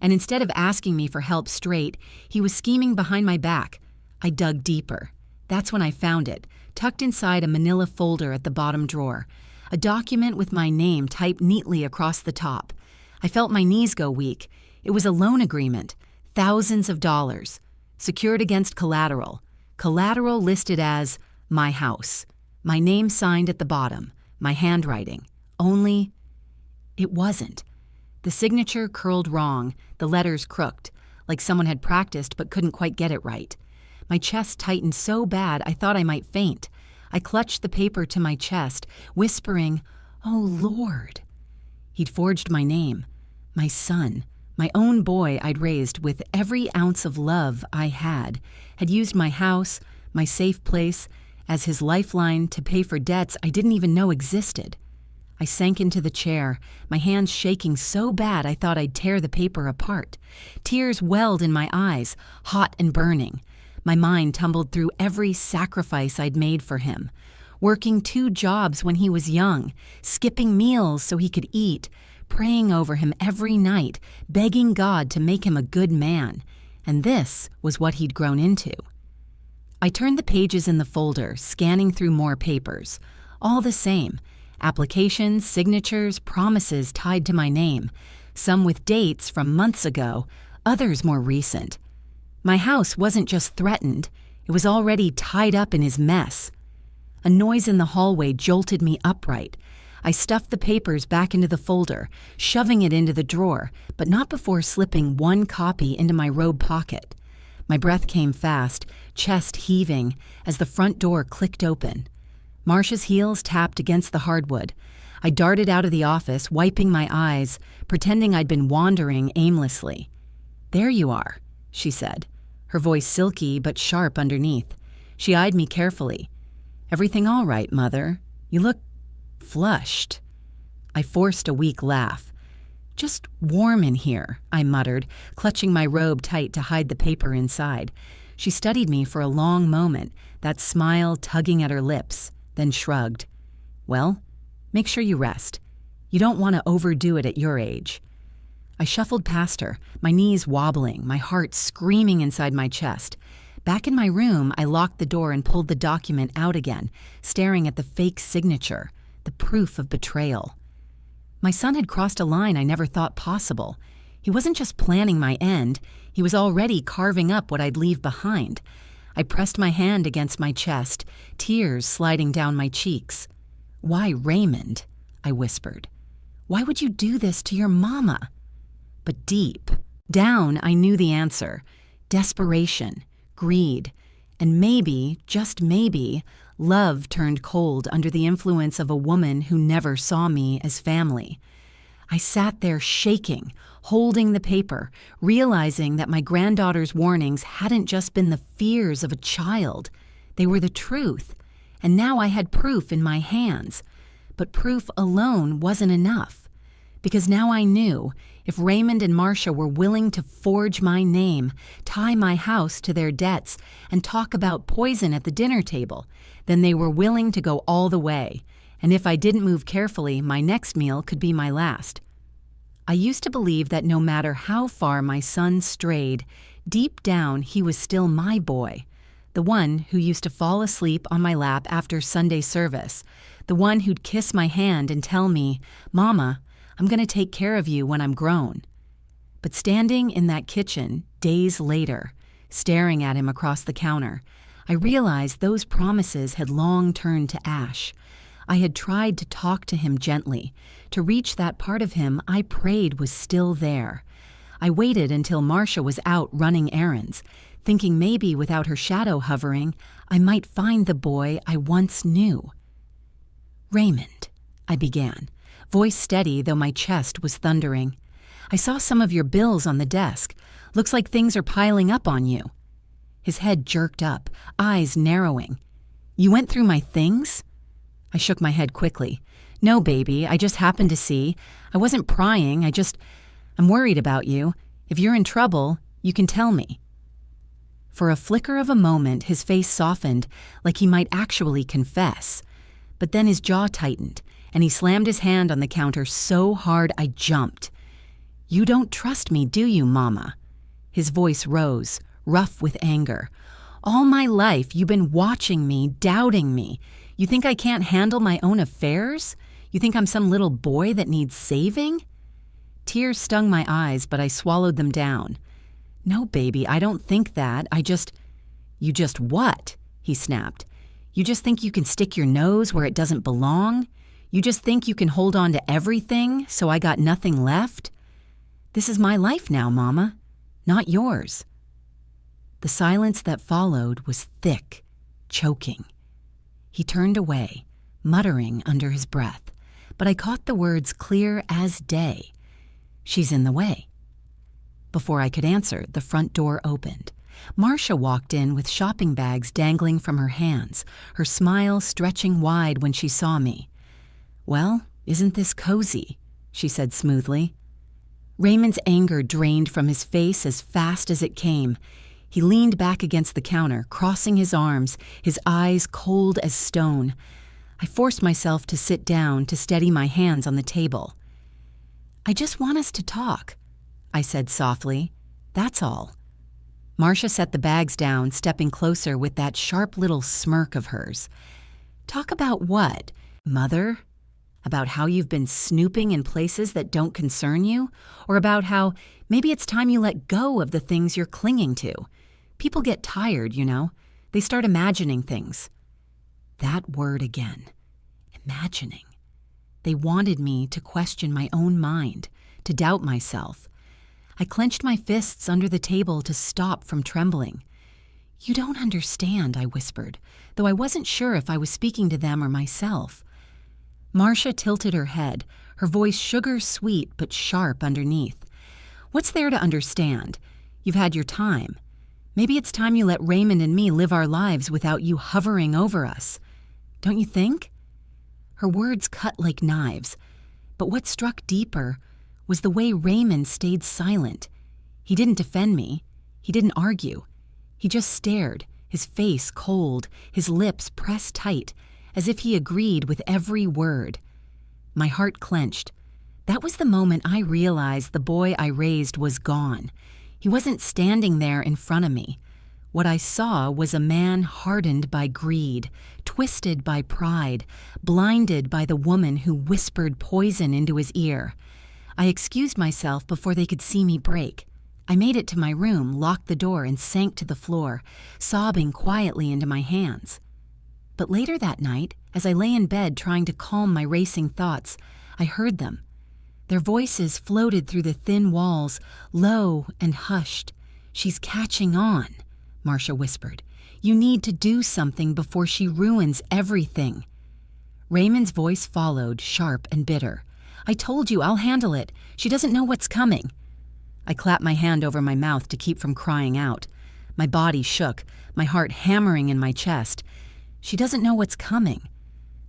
And instead of asking me for help straight, he was scheming behind my back. I dug deeper. That's when I found it, tucked inside a manila folder at the bottom drawer. A document with my name typed neatly across the top. I felt my knees go weak. It was a loan agreement. Thousands of dollars. Secured against collateral. Collateral listed as my house. My name signed at the bottom. My handwriting. Only it wasn't. The signature curled wrong, the letters crooked, like someone had practiced but couldn't quite get it right. My chest tightened so bad I thought I might faint. I clutched the paper to my chest, whispering, "Oh, Lord." He'd forged my name. My son, my own boy I'd raised with every ounce of love I had used my house, my safe place, as his lifeline to pay for debts I didn't even know existed. I sank into the chair, my hands shaking so bad I thought I'd tear the paper apart. Tears welled in my eyes, hot and burning. My mind tumbled through every sacrifice I'd made for him. Working 2 jobs when he was young, skipping meals so he could eat, praying over him every night, begging God to make him a good man. And this was what he'd grown into. I turned the pages in the folder, scanning through more papers. All the same. Applications, signatures, promises tied to my name. Some with dates from months ago, others more recent. My house wasn't just threatened, it was already tied up in his mess. A noise in the hallway jolted me upright. I stuffed the papers back into the folder, shoving it into the drawer, but not before slipping one copy into my robe pocket. My breath came fast, chest heaving, as the front door clicked open. Marcia's heels tapped against the hardwood. I darted out of the office, wiping my eyes, pretending I'd been wandering aimlessly. "There you are," she said, her voice silky but sharp underneath. She eyed me carefully. "Everything all right, Mother? You look flushed." I forced a weak laugh. "Just warm in here," I muttered, clutching my robe tight to hide the paper inside. She studied me for a long moment, that smile tugging at her lips, then shrugged. "Well, make sure you rest. You don't want to overdo it at your age." I shuffled past her, my knees wobbling, my heart screaming inside my chest. Back in my room, I locked the door and pulled the document out again, staring at the fake signature, the proof of betrayal. My son had crossed a line I never thought possible. He wasn't just planning my end, he was already carving up what I'd leave behind. I pressed my hand against my chest, tears sliding down my cheeks. "Why, Raymond?" I whispered. "Why would you do this to your mama?" But deep, down, I knew the answer. Desperation, greed, and maybe, just maybe, love turned cold under the influence of a woman who never saw me as family. I sat there shaking, holding the paper, realizing that my granddaughter's warnings hadn't just been the fears of a child. They were the truth, and now I had proof in my hands. But proof alone wasn't enough, because now I knew if Raymond and Marcia were willing to forge my name, tie my house to their debts, and talk about poison at the dinner table, then they were willing to go all the way, and if I didn't move carefully, my next meal could be my last. I used to believe that no matter how far my son strayed, deep down he was still my boy, the one who used to fall asleep on my lap after Sunday service, the one who'd kiss my hand and tell me, "Mama, I'm going to take care of you when I'm grown." But standing in that kitchen, days later, staring at him across the counter, I realized those promises had long turned to ash. I had tried to talk to him gently, to reach that part of him I prayed was still there. I waited until Marcia was out running errands, thinking maybe without her shadow hovering, I might find the boy I once knew. "Raymond," I began, voice steady though my chest was thundering. "I saw some of your bills on the desk. Looks like things are piling up on you." His head jerked up, eyes narrowing. "You went through my things?" I shook my head quickly. "No, baby, I just happened to see. I wasn't prying, I'm worried about you. If you're in trouble, you can tell me." For a flicker of a moment, his face softened, like he might actually confess. But then his jaw tightened, and he slammed his hand on the counter so hard I jumped. "You don't trust me, do you, Mama?" His voice rose, rough with anger. "All my life you've been watching me, doubting me. You think I can't handle my own affairs? You think I'm some little boy that needs saving?" Tears stung my eyes, but I swallowed them down. "No, baby, I don't think that. You just what?" he snapped. "You just think you can stick your nose where it doesn't belong? You just think you can hold on to everything, so I got nothing left? This is my life now, Mama, not yours." The silence that followed was thick, choking. He turned away, muttering under his breath, but I caught the words clear as day. "She's in the way." Before I could answer, the front door opened. Marcia walked in with shopping bags dangling from her hands, her smile stretching wide when she saw me. "Well, isn't this cozy?" she said smoothly. Raymond's anger drained from his face as fast as it came. He leaned back against the counter, crossing his arms, his eyes cold as stone. I forced myself to sit down to steady my hands on the table. "I just want us to talk," I said softly. "That's all." Marcia set the bags down, stepping closer with that sharp little smirk of hers. "Talk about what, Mother? About how you've been snooping in places that don't concern you? Or about how maybe it's time you let go of the things you're clinging to? People get tired, you know. They start imagining things." That word again. Imagining. They wanted me to question my own mind, to doubt myself. I clenched my fists under the table to stop from trembling. "You don't understand," I whispered, though I wasn't sure if I was speaking to them or myself. Marcia tilted her head, her voice sugar-sweet but sharp underneath. "What's there to understand? You've had your time. Maybe it's time you let Raymond and me live our lives without you hovering over us. Don't you think?" Her words cut like knives, but what struck deeper was the way Raymond stayed silent. He didn't defend me. He didn't argue. He just stared, his face cold, his lips pressed tight, as if he agreed with every word. My heart clenched. That was the moment I realized the boy I raised was gone. He wasn't standing there in front of me. What I saw was a man hardened by greed, twisted by pride, blinded by the woman who whispered poison into his ear. I excused myself before they could see me break. I made it to my room, locked the door, and sank to the floor, sobbing quietly into my hands. But later that night, as I lay in bed trying to calm my racing thoughts, I heard them. Their voices floated through the thin walls, low and hushed, "She's catching on," Marcia whispered. "You need to do something before she ruins everything." Raymond's voice followed, sharp and bitter. "I told you, I'll handle it. She doesn't know what's coming." I clapped my hand over my mouth to keep from crying out. My body shook, my heart hammering in my chest. She doesn't know what's coming.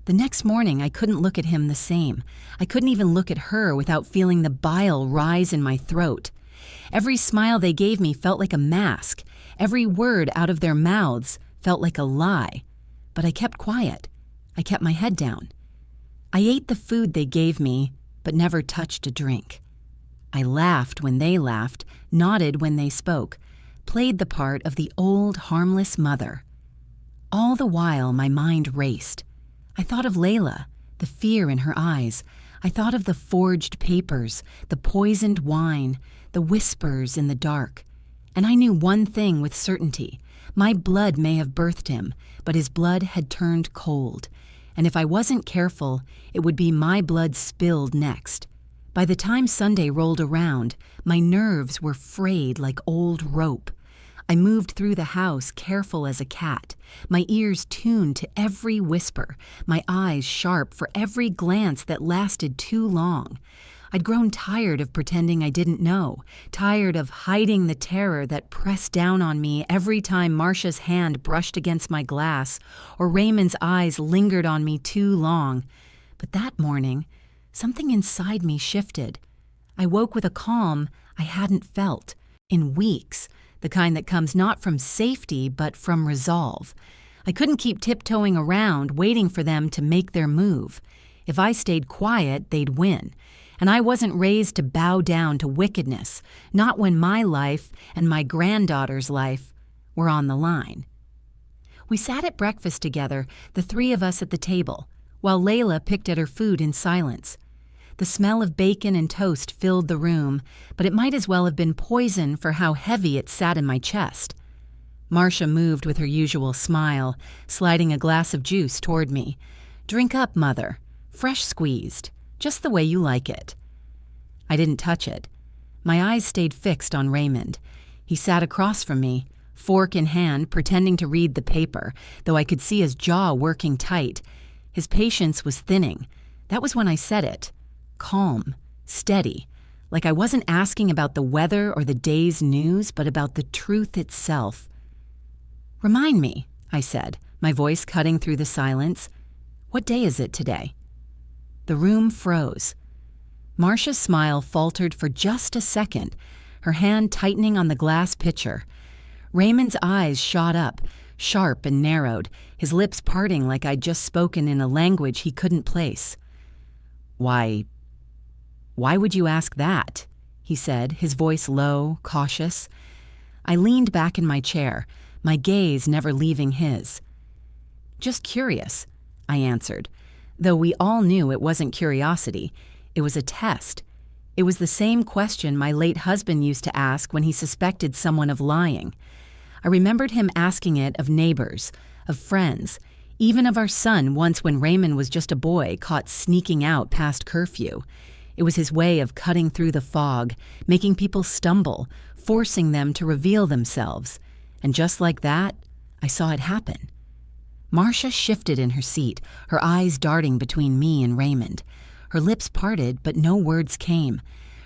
The next morning, I couldn't look at him the same. I couldn't even look at her without feeling the bile rise in my throat. Every smile they gave me felt like a mask. Every word out of their mouths felt like a lie. But I kept quiet. I kept my head down. I ate the food they gave me, but never touched a drink. I laughed when they laughed, nodded when they spoke, played the part of the old, harmless mother. All the while, my mind raced. I thought of Layla, the fear in her eyes. I thought of the forged papers, the poisoned wine, the whispers in the dark. And I knew one thing with certainty. My blood may have birthed him, but his blood had turned cold. And if I wasn't careful, it would be my blood spilled next. By the time Sunday rolled around, my nerves were frayed like old rope. I moved through the house careful as a cat, my ears tuned to every whisper, my eyes sharp for every glance that lasted too long. I'd grown tired of pretending I didn't know, tired of hiding the terror that pressed down on me every time Marcia's hand brushed against my glass or Raymond's eyes lingered on me too long. But that morning, something inside me shifted. I woke with a calm I hadn't felt in weeks, the kind that comes not from safety but from resolve. I couldn't keep tiptoeing around, waiting for them to make their move. If I stayed quiet, they'd win. And I wasn't raised to bow down to wickedness, not when my life and my granddaughter's life were on the line. We sat at breakfast together, the three of us at the table, while Layla picked at her food in silence. The smell of bacon and toast filled the room, but it might as well have been poison for how heavy it sat in my chest. Marcia moved with her usual smile, sliding a glass of juice toward me. "Drink up, Mother. Fresh squeezed. Just the way you like it." I didn't touch it. My eyes stayed fixed on Raymond. He sat across from me, fork in hand, pretending to read the paper, though I could see his jaw working tight. His patience was thinning. That was when I said it. Calm, steady, like I wasn't asking about the weather or the day's news, but about the truth itself. "Remind me," I said, my voice cutting through the silence. "What day is it today?" The room froze. Marcia's smile faltered for just a second, her hand tightening on the glass pitcher. Raymond's eyes shot up, sharp and narrowed, his lips parting like I'd just spoken in a language he couldn't place. Why would you ask that?" he said, his voice low, cautious. I leaned back in my chair, my gaze never leaving his. "Just curious," I answered, though we all knew it wasn't curiosity. It was a test. It was the same question my late husband used to ask when he suspected someone of lying. I remembered him asking it of neighbors, of friends, even of our son once when Raymond was just a boy caught sneaking out past curfew. It was his way of cutting through the fog, making people stumble, forcing them to reveal themselves. And just like that, I saw it happen. Marcia shifted in her seat, her eyes darting between me and Raymond. Her lips parted, but no words came.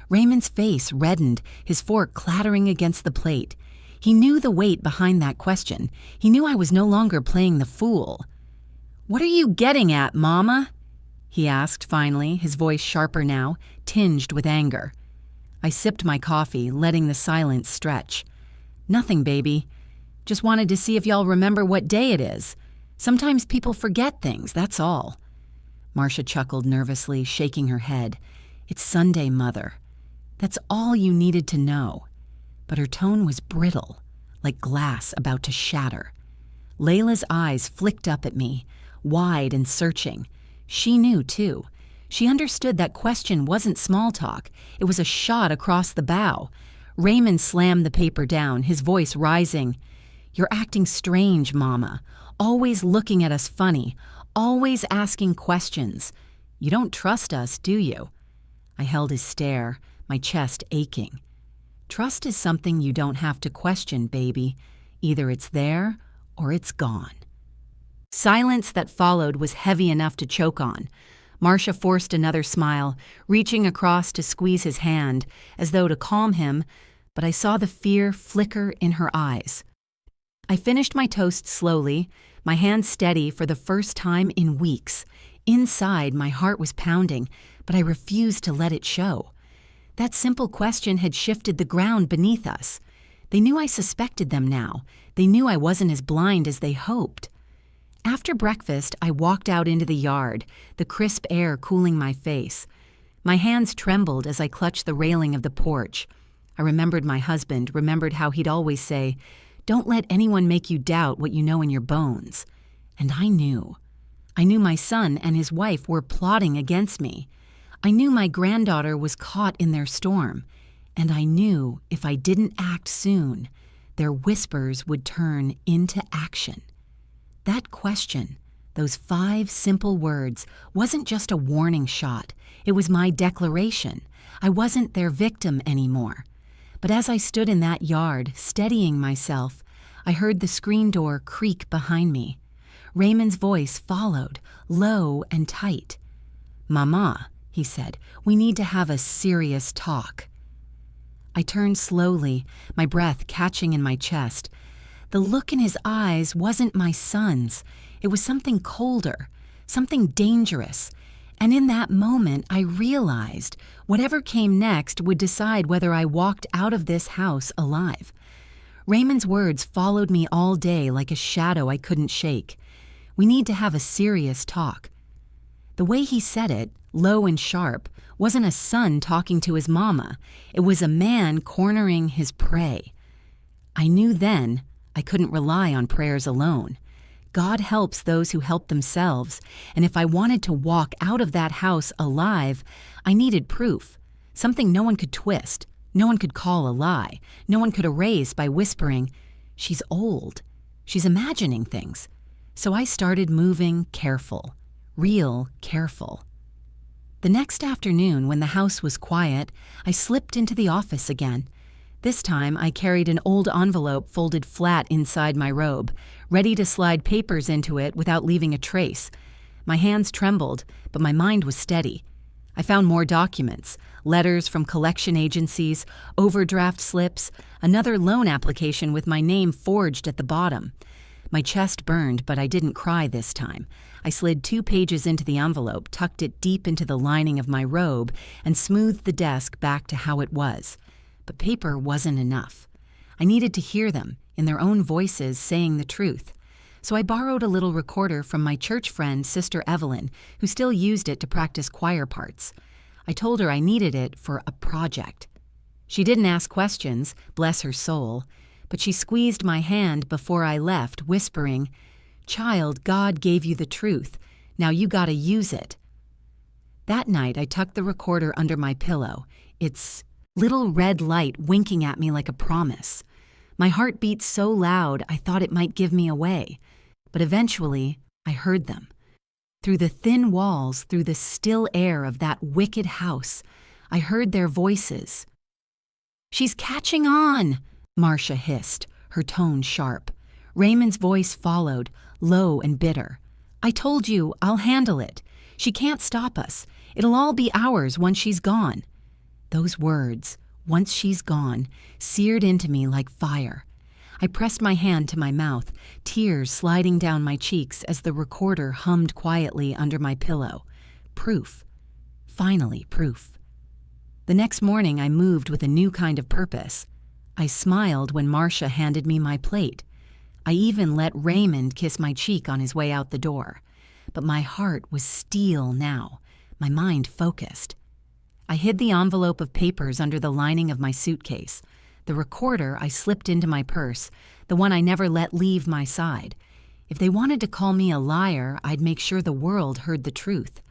Raymond's face reddened, his fork clattering against the plate. He knew the weight behind that question. He knew I was no longer playing the fool. "What are you getting at, Mama?" he asked finally, his voice sharper now, tinged with anger. I sipped my coffee, letting the silence stretch. "Nothing, baby. Just wanted to see if y'all remember what day it is. Sometimes people forget things, that's all." Marcia chuckled nervously, shaking her head. "It's Sunday, Mother. That's all you needed to know." But her tone was brittle, like glass about to shatter. Layla's eyes flicked up at me, wide and searching. She knew, too. She understood that question wasn't small talk. It was a shot across the bow. Raymond slammed the paper down, his voice rising. "You're acting strange, Mama. Always looking at us funny. Always asking questions. You don't trust us, do you?" I held his stare, my chest aching. Trust is something you don't have to question, baby. Either it's there or it's gone. Silence that followed was heavy enough to choke on. Marcia forced another smile, reaching across to squeeze his hand, as though to calm him, but I saw the fear flicker in her eyes. I finished my toast slowly, my hand steady for the first time in weeks. Inside, my heart was pounding, but I refused to let it show. That simple question had shifted the ground beneath us. They knew I suspected them now. They knew I wasn't as blind as they hoped. After breakfast, I walked out into the yard, the crisp air cooling my face. My hands trembled as I clutched the railing of the porch. I remembered my husband, remembered how he'd always say, "Don't let anyone make you doubt what you know in your bones." And I knew. I knew my son and his wife were plotting against me. I knew my granddaughter was caught in their storm. And I knew if I didn't act soon, their whispers would turn into action. That question, those 5 simple words, wasn't just a warning shot. It was my declaration. I wasn't their victim anymore. But as I stood in that yard, steadying myself, I heard the screen door creak behind me. Raymond's voice followed, low and tight. "Mama," he said, "we need to have a serious talk." I turned slowly, my breath catching in my chest. The look in his eyes wasn't my son's. It was something colder, something dangerous. And in that moment, I realized whatever came next would decide whether I walked out of this house alive. Raymond's words followed me all day like a shadow I couldn't shake. "We need to have a serious talk." The way he said it, low and sharp, wasn't a son talking to his mama. It was a man cornering his prey. I knew then I couldn't rely on prayers alone. God helps those who help themselves, and if I wanted to walk out of that house alive, I needed proof, something no one could twist, no one could call a lie, no one could erase by whispering, "She's old, she's imagining things." So I started moving careful, real careful. The next afternoon, when the house was quiet, I slipped into the office again. This time, I carried an old envelope folded flat inside my robe, ready to slide papers into it without leaving a trace. My hands trembled, but my mind was steady. I found more documents, letters from collection agencies, overdraft slips, another loan application with my name forged at the bottom. My chest burned, but I didn't cry this time. I slid 2 pages into the envelope, tucked it deep into the lining of my robe, and smoothed the desk back to how it was. But paper wasn't enough. I needed to hear them, in their own voices, saying the truth. So I borrowed a little recorder from my church friend, Sister Evelyn, who still used it to practice choir parts. I told her I needed it for a project. She didn't ask questions, bless her soul, but she squeezed my hand before I left, whispering, "Child, God gave you the truth. Now you gotta use it." That night, I tucked the recorder under my pillow, its little red light winking at me like a promise. My heart beat so loud I thought it might give me away. But eventually, I heard them. Through the thin walls, through the still air of that wicked house, I heard their voices. "She's catching on!" Marcia hissed, her tone sharp. Raymond's voice followed, low and bitter. "I told you, I'll handle it. She can't stop us. It'll all be ours once she's gone." Those words, "once she's gone," seared into me like fire. I pressed my hand to my mouth, tears sliding down my cheeks as the recorder hummed quietly under my pillow. Proof. Finally, proof. The next morning, I moved with a new kind of purpose. I smiled when Marcia handed me my plate. I even let Raymond kiss my cheek on his way out the door. But my heart was steel now, my mind focused. I hid the envelope of papers under the lining of my suitcase. The recorder I slipped into my purse, the one I never let leave my side. If they wanted to call me a liar, I'd make sure the world heard the truth.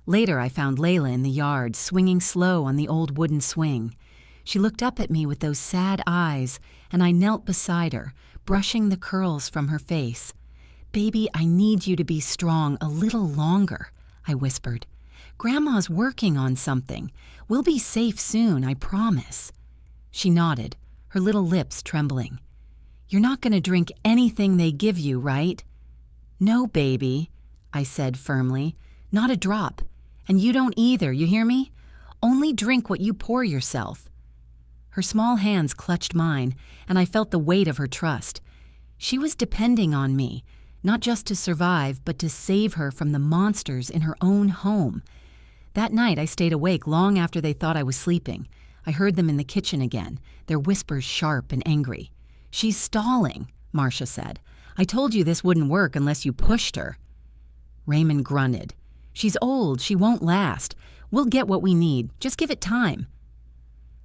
Later, I found Layla in the yard, swinging slow on the old wooden swing. She looked up at me with those sad eyes, and I knelt beside her, brushing the curls from her face. "Baby, I need you to be strong a little longer," I whispered. "Grandma's working on something. We'll be safe soon, I promise." She nodded, her little lips trembling. "You're not going to drink anything they give you, right?" "No, baby," I said firmly. "Not a drop. And you don't either, you hear me? Only drink what you pour yourself." Her small hands clutched mine, and I felt the weight of her trust. She was depending on me, not just to survive, but to save her from the monsters in her own home. That night I stayed awake long after they thought I was sleeping. I heard them in the kitchen again, their whispers sharp and angry. "She's stalling," Marcia said. "I told you this wouldn't work unless you pushed her." Raymond grunted. "She's old, she won't last. We'll get what we need, just give it time."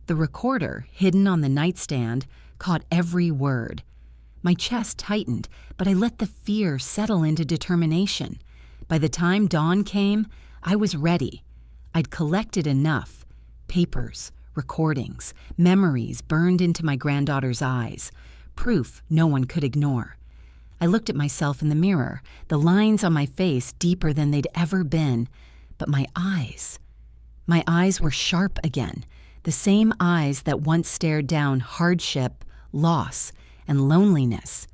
The recorder, hidden on the nightstand, caught every word. My chest tightened, but I let the fear settle into determination. By the time dawn came, I was ready. I'd collected enough. Papers, recordings, memories burned into my granddaughter's eyes. Proof no one could ignore. I looked at myself in the mirror, the lines on my face deeper than they'd ever been. But my eyes were sharp again, the same eyes that once stared down hardship, loss, and loneliness.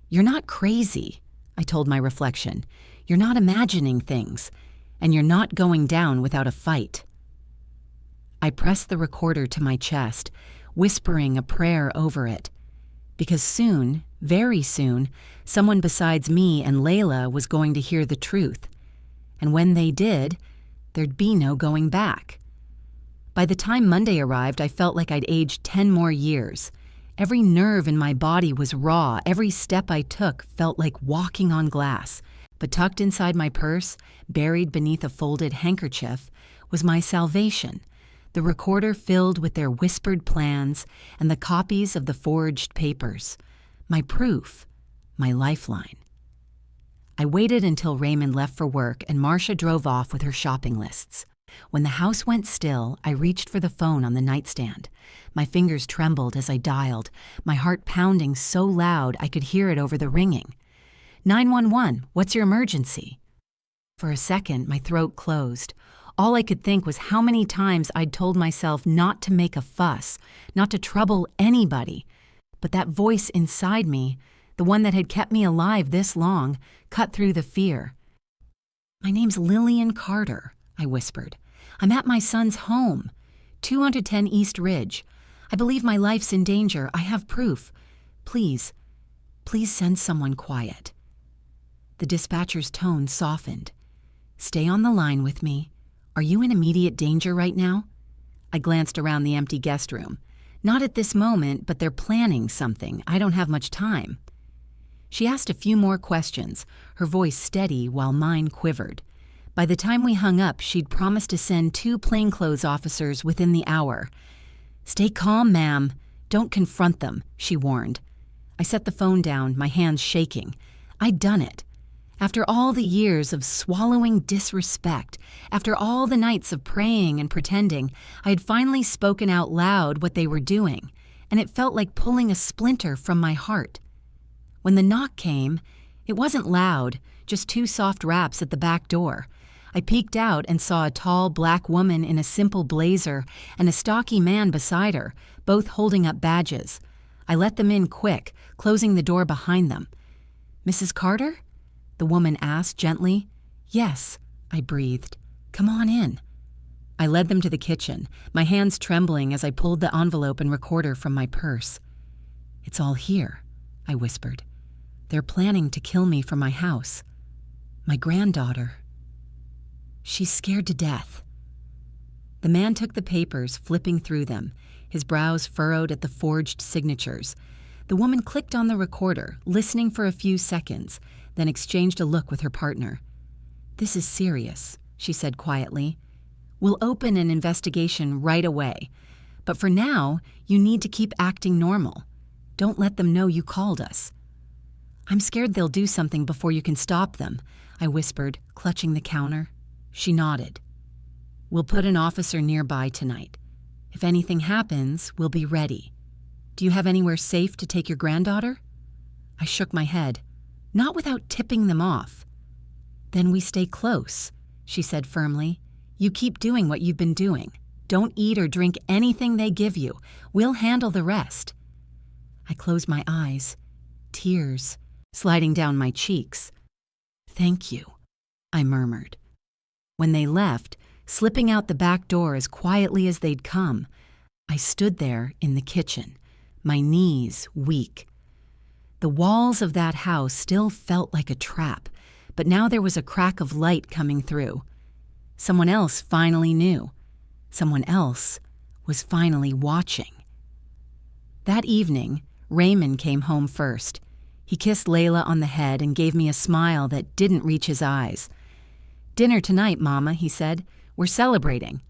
"You're not crazy," I told my reflection. "You're not imagining things, and you're not going down without a fight." I pressed the recorder to my chest, whispering a prayer over it. Because soon, very soon, someone besides me and Layla was going to hear the truth. And when they did, there'd be no going back. By the time Monday arrived, I felt like I'd aged 10 more years. Every nerve in my body was raw. Every step I took felt like walking on glass. But tucked inside my purse, buried beneath a folded handkerchief, was my salvation, the recorder filled with their whispered plans and the copies of the forged papers. My proof, my lifeline. I waited until Raymond left for work and Marcia drove off with her shopping lists. When the house went still, I reached for the phone on the nightstand. My fingers trembled as I dialed, my heart pounding so loud I could hear it over the ringing. 911, what's your emergency? For a second, my throat closed. All I could think was how many times I'd told myself not to make a fuss, not to trouble anybody. But that voice inside me, the one that had kept me alive this long, cut through the fear. "My name's Lillian Carter," I whispered. "I'm at my son's home, 210 East Ridge. I believe my life's in danger. I have proof. Please send someone quiet." The dispatcher's tone softened. "Stay on the line with me. Are you in immediate danger right now?" I glanced around the empty guest room. "Not at this moment, but they're planning something. I don't have much time." She asked a few more questions, her voice steady while mine quivered. By the time we hung up, she'd promised to send 2 plainclothes officers within the hour. "Stay calm, ma'am. Don't confront them," she warned. I set the phone down, my hands shaking. I'd done it. After all the years of swallowing disrespect, after all the nights of praying and pretending, I had finally spoken out loud what they were doing, and it felt like pulling a splinter from my heart. When the knock came, it wasn't loud, just 2 soft raps at the back door. I peeked out and saw a tall black woman in a simple blazer and a stocky man beside her, both holding up badges. I let them in quick, closing the door behind them. "Mrs. Carter?" the woman asked gently. "Yes," I breathed. "Come on in." I led them to the kitchen, my hands trembling as I pulled the envelope and recorder from my purse. "It's all here," I whispered. "They're planning to kill me from my house. My granddaughter. She's scared to death." The man took the papers, flipping through them, his brows furrowed at the forged signatures. The woman clicked on the recorder, listening for a few seconds, then exchanged a look with her partner. "This is serious," she said quietly. "We'll open an investigation right away. But for now, you need to keep acting normal. Don't let them know you called us." "I'm scared they'll do something before you can stop them," I whispered, clutching the counter. She nodded. "We'll put an officer nearby tonight. If anything happens, we'll be ready. Do you have anywhere safe to take your granddaughter?" I shook my head. "Not without tipping them off." "Then we stay close," she said firmly. "You keep doing what you've been doing." Don't eat or drink anything they give you. We'll handle the rest." I closed my eyes, tears sliding down my cheeks. "Thank you," I murmured. When they left, slipping out the back door as quietly as they'd come, I stood there in the kitchen, my knees weak. The walls of that house still felt like a trap, but now there was a crack of light coming through. Someone else finally knew. Someone else was finally watching. That evening, Raymond came home first. He kissed Layla on the head and gave me a smile that didn't reach his eyes. "Dinner tonight, Mama," he said. "We're celebrating."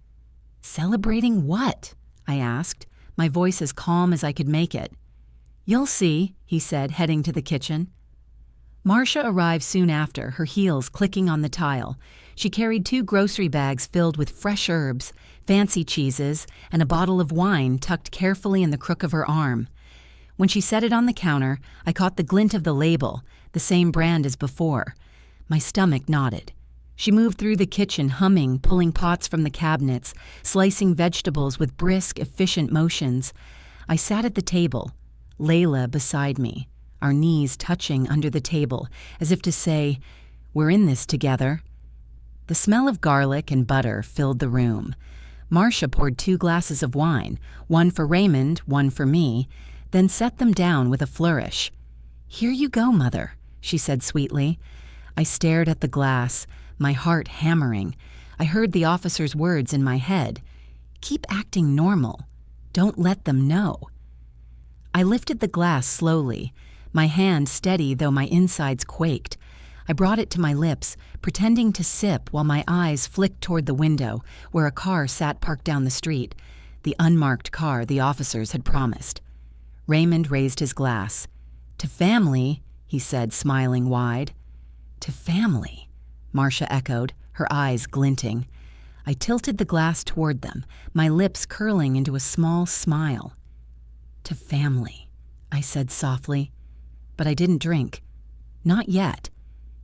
"Celebrating what?" I asked, my voice as calm as I could make it. "You'll see," he said, heading to the kitchen. Marcia arrived soon after, her heels clicking on the tile. She carried 2 grocery bags filled with fresh herbs, fancy cheeses, and a bottle of wine tucked carefully in the crook of her arm. When she set it on the counter, I caught the glint of the label, the same brand as before. My stomach knotted. She moved through the kitchen, humming, pulling pots from the cabinets, slicing vegetables with brisk, efficient motions. I sat at the table, Layla beside me, our knees touching under the table, as if to say, "We're in this together." The smell of garlic and butter filled the room. Marcia poured 2 glasses of wine, one for Raymond, one for me, then set them down with a flourish. "Here you go, Mother," she said sweetly. I stared at the glass, my heart hammering. I heard the officer's words in my head. "Keep acting normal. Don't let them know." I lifted the glass slowly, my hand steady though my insides quaked. I brought it to my lips, pretending to sip while my eyes flicked toward the window, where a car sat parked down the street, the unmarked car the officers had promised. Raymond raised his glass. "To family," he said, smiling wide. "To family," Marcia echoed, her eyes glinting. I tilted the glass toward them, my lips curling into a small smile. "To family," I said softly. But I didn't drink. Not yet.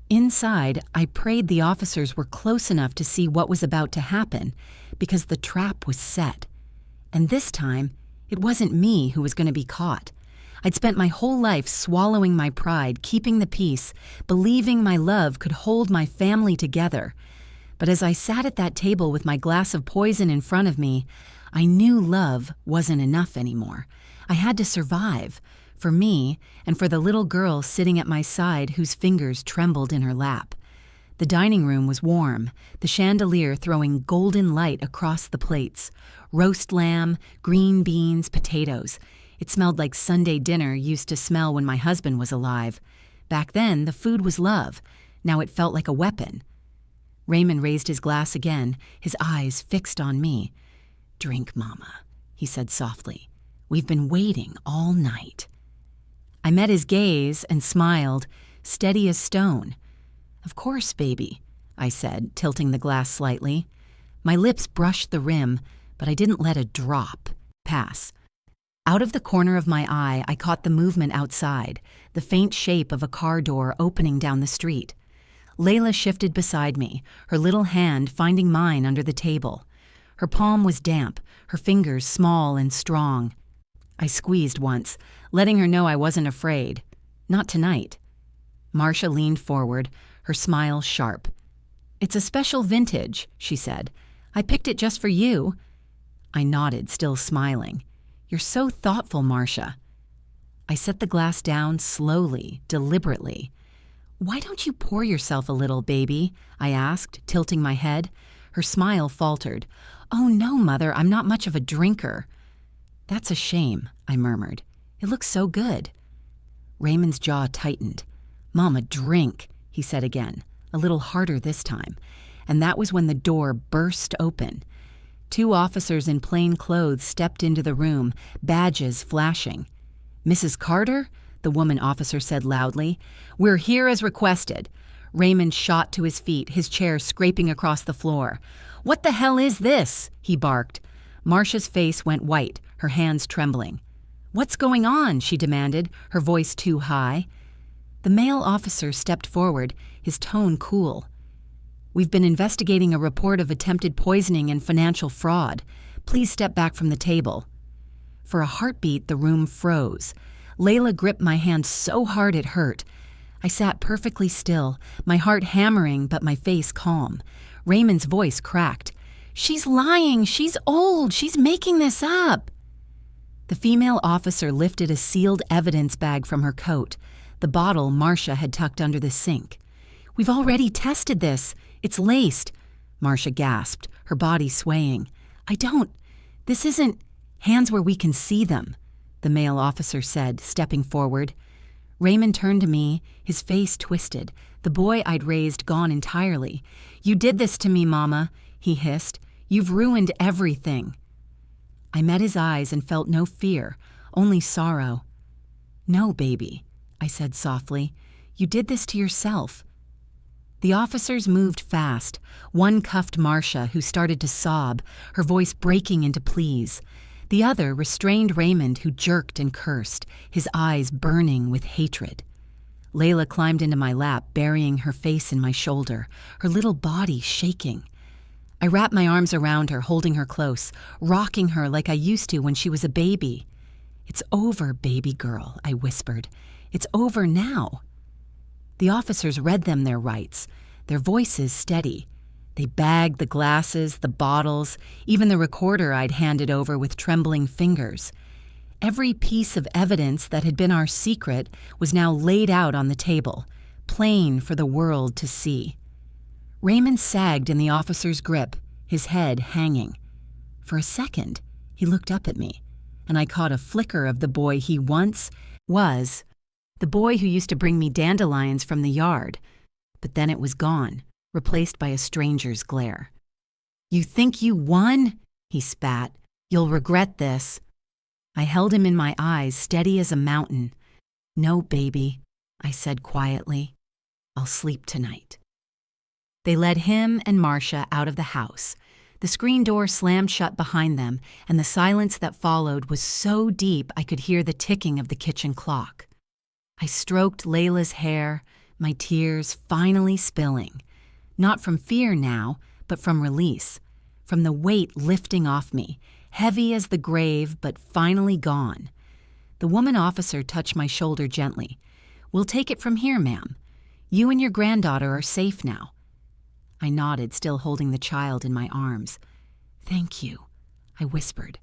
Inside, I prayed the officers were close enough to see what was about to happen, because the trap was set. And this time, it wasn't me who was going to be caught. I'd spent my whole life swallowing my pride, keeping the peace, believing my love could hold my family together. But as I sat at that table with my glass of poison in front of me, I knew love wasn't enough anymore. I had to survive, for me and for the little girl sitting at my side whose fingers trembled in her lap. The dining room was warm, the chandelier throwing golden light across the plates. Roast lamb, green beans, potatoes. It smelled like Sunday dinner used to smell when my husband was alive. Back then, the food was love. Now it felt like a weapon. Raymond raised his glass again, his eyes fixed on me. "Drink, Mama," he said softly. "We've been waiting all night." I met his gaze and smiled, steady as stone. "Of course, baby," I said, tilting the glass slightly. My lips brushed the rim, but I didn't let a drop pass. Out of the corner of my eye, I caught the movement outside, the faint shape of a car door opening down the street. Layla shifted beside me, her little hand finding mine under the table. Her palm was damp, her fingers small and strong. I squeezed once, letting her know I wasn't afraid. Not tonight. Marcia leaned forward, her smile sharp. "It's a special vintage," she said. "I picked it just for you." I nodded, still smiling. "You're so thoughtful, Marcia." I set the glass down slowly, deliberately. "Why don't you pour yourself a little, baby?" I asked, tilting my head. Her smile faltered. "Oh no, Mother, I'm not much of a drinker." "That's a shame," I murmured. "It looks so good." Raymond's jaw tightened. "Mama, drink," he said again, a little harder this time. And that was when the door burst open. 2 officers in plain clothes stepped into the room, badges flashing. "Mrs. Carter?" the woman officer said loudly. "We're here as requested." Raymond shot to his feet, his chair scraping across the floor. "What the hell is this?" he barked. Marcia's face went white, her hands trembling. "What's going on?" she demanded, her voice too high. The male officer stepped forward, his tone cool. "We've been investigating a report of attempted poisoning and financial fraud. Please step back from the table." For a heartbeat, the room froze. Layla gripped my hand so hard it hurt. I sat perfectly still, my heart hammering but my face calm. Raymond's voice cracked. "She's lying! She's old! She's making this up!" The female officer lifted a sealed evidence bag from her coat, the bottle Marcia had tucked under the sink. "We've already tested this. It's laced," Marcia gasped, her body swaying. This isn't hands where we can see them," the male officer said, stepping forward. Raymond turned to me, his face twisted, the boy I'd raised gone entirely. "You did this to me, Mama," he hissed. "You've ruined everything." I met his eyes and felt no fear, only sorrow. "No, baby," I said softly. "You did this to yourself." The officers moved fast. One cuffed Marcia, who started to sob, her voice breaking into pleas. The other restrained Raymond, who jerked and cursed, his eyes burning with hatred. Layla climbed into my lap, burying her face in my shoulder, her little body shaking. I wrapped my arms around her, holding her close, rocking her like I used to when she was a baby. "It's over, baby girl," I whispered. "It's over now." The officers read them their rights, their voices steady. They bagged the glasses, the bottles, even the recorder I'd handed over with trembling fingers. Every piece of evidence that had been our secret was now laid out on the table, plain for the world to see. Raymond sagged in the officer's grip, his head hanging. For a second, he looked up at me, and I caught a flicker of the boy he once was, the boy who used to bring me dandelions from the yard. But then it was gone, replaced by a stranger's glare. "You think you won?" he spat. "You'll regret this." I held him in my eyes, steady as a mountain. "No, baby," I said quietly. "I'll sleep tonight." They led him and Marcia out of the house. The screen door slammed shut behind them, and the silence that followed was so deep I could hear the ticking of the kitchen clock. I stroked Layla's hair, my tears finally spilling. Not from fear now, but from release, from the weight lifting off me, heavy as the grave, but finally gone. The woman officer touched my shoulder gently. "We'll take it from here, ma'am. You and your granddaughter are safe now." I nodded, still holding the child in my arms. "Thank you," I whispered.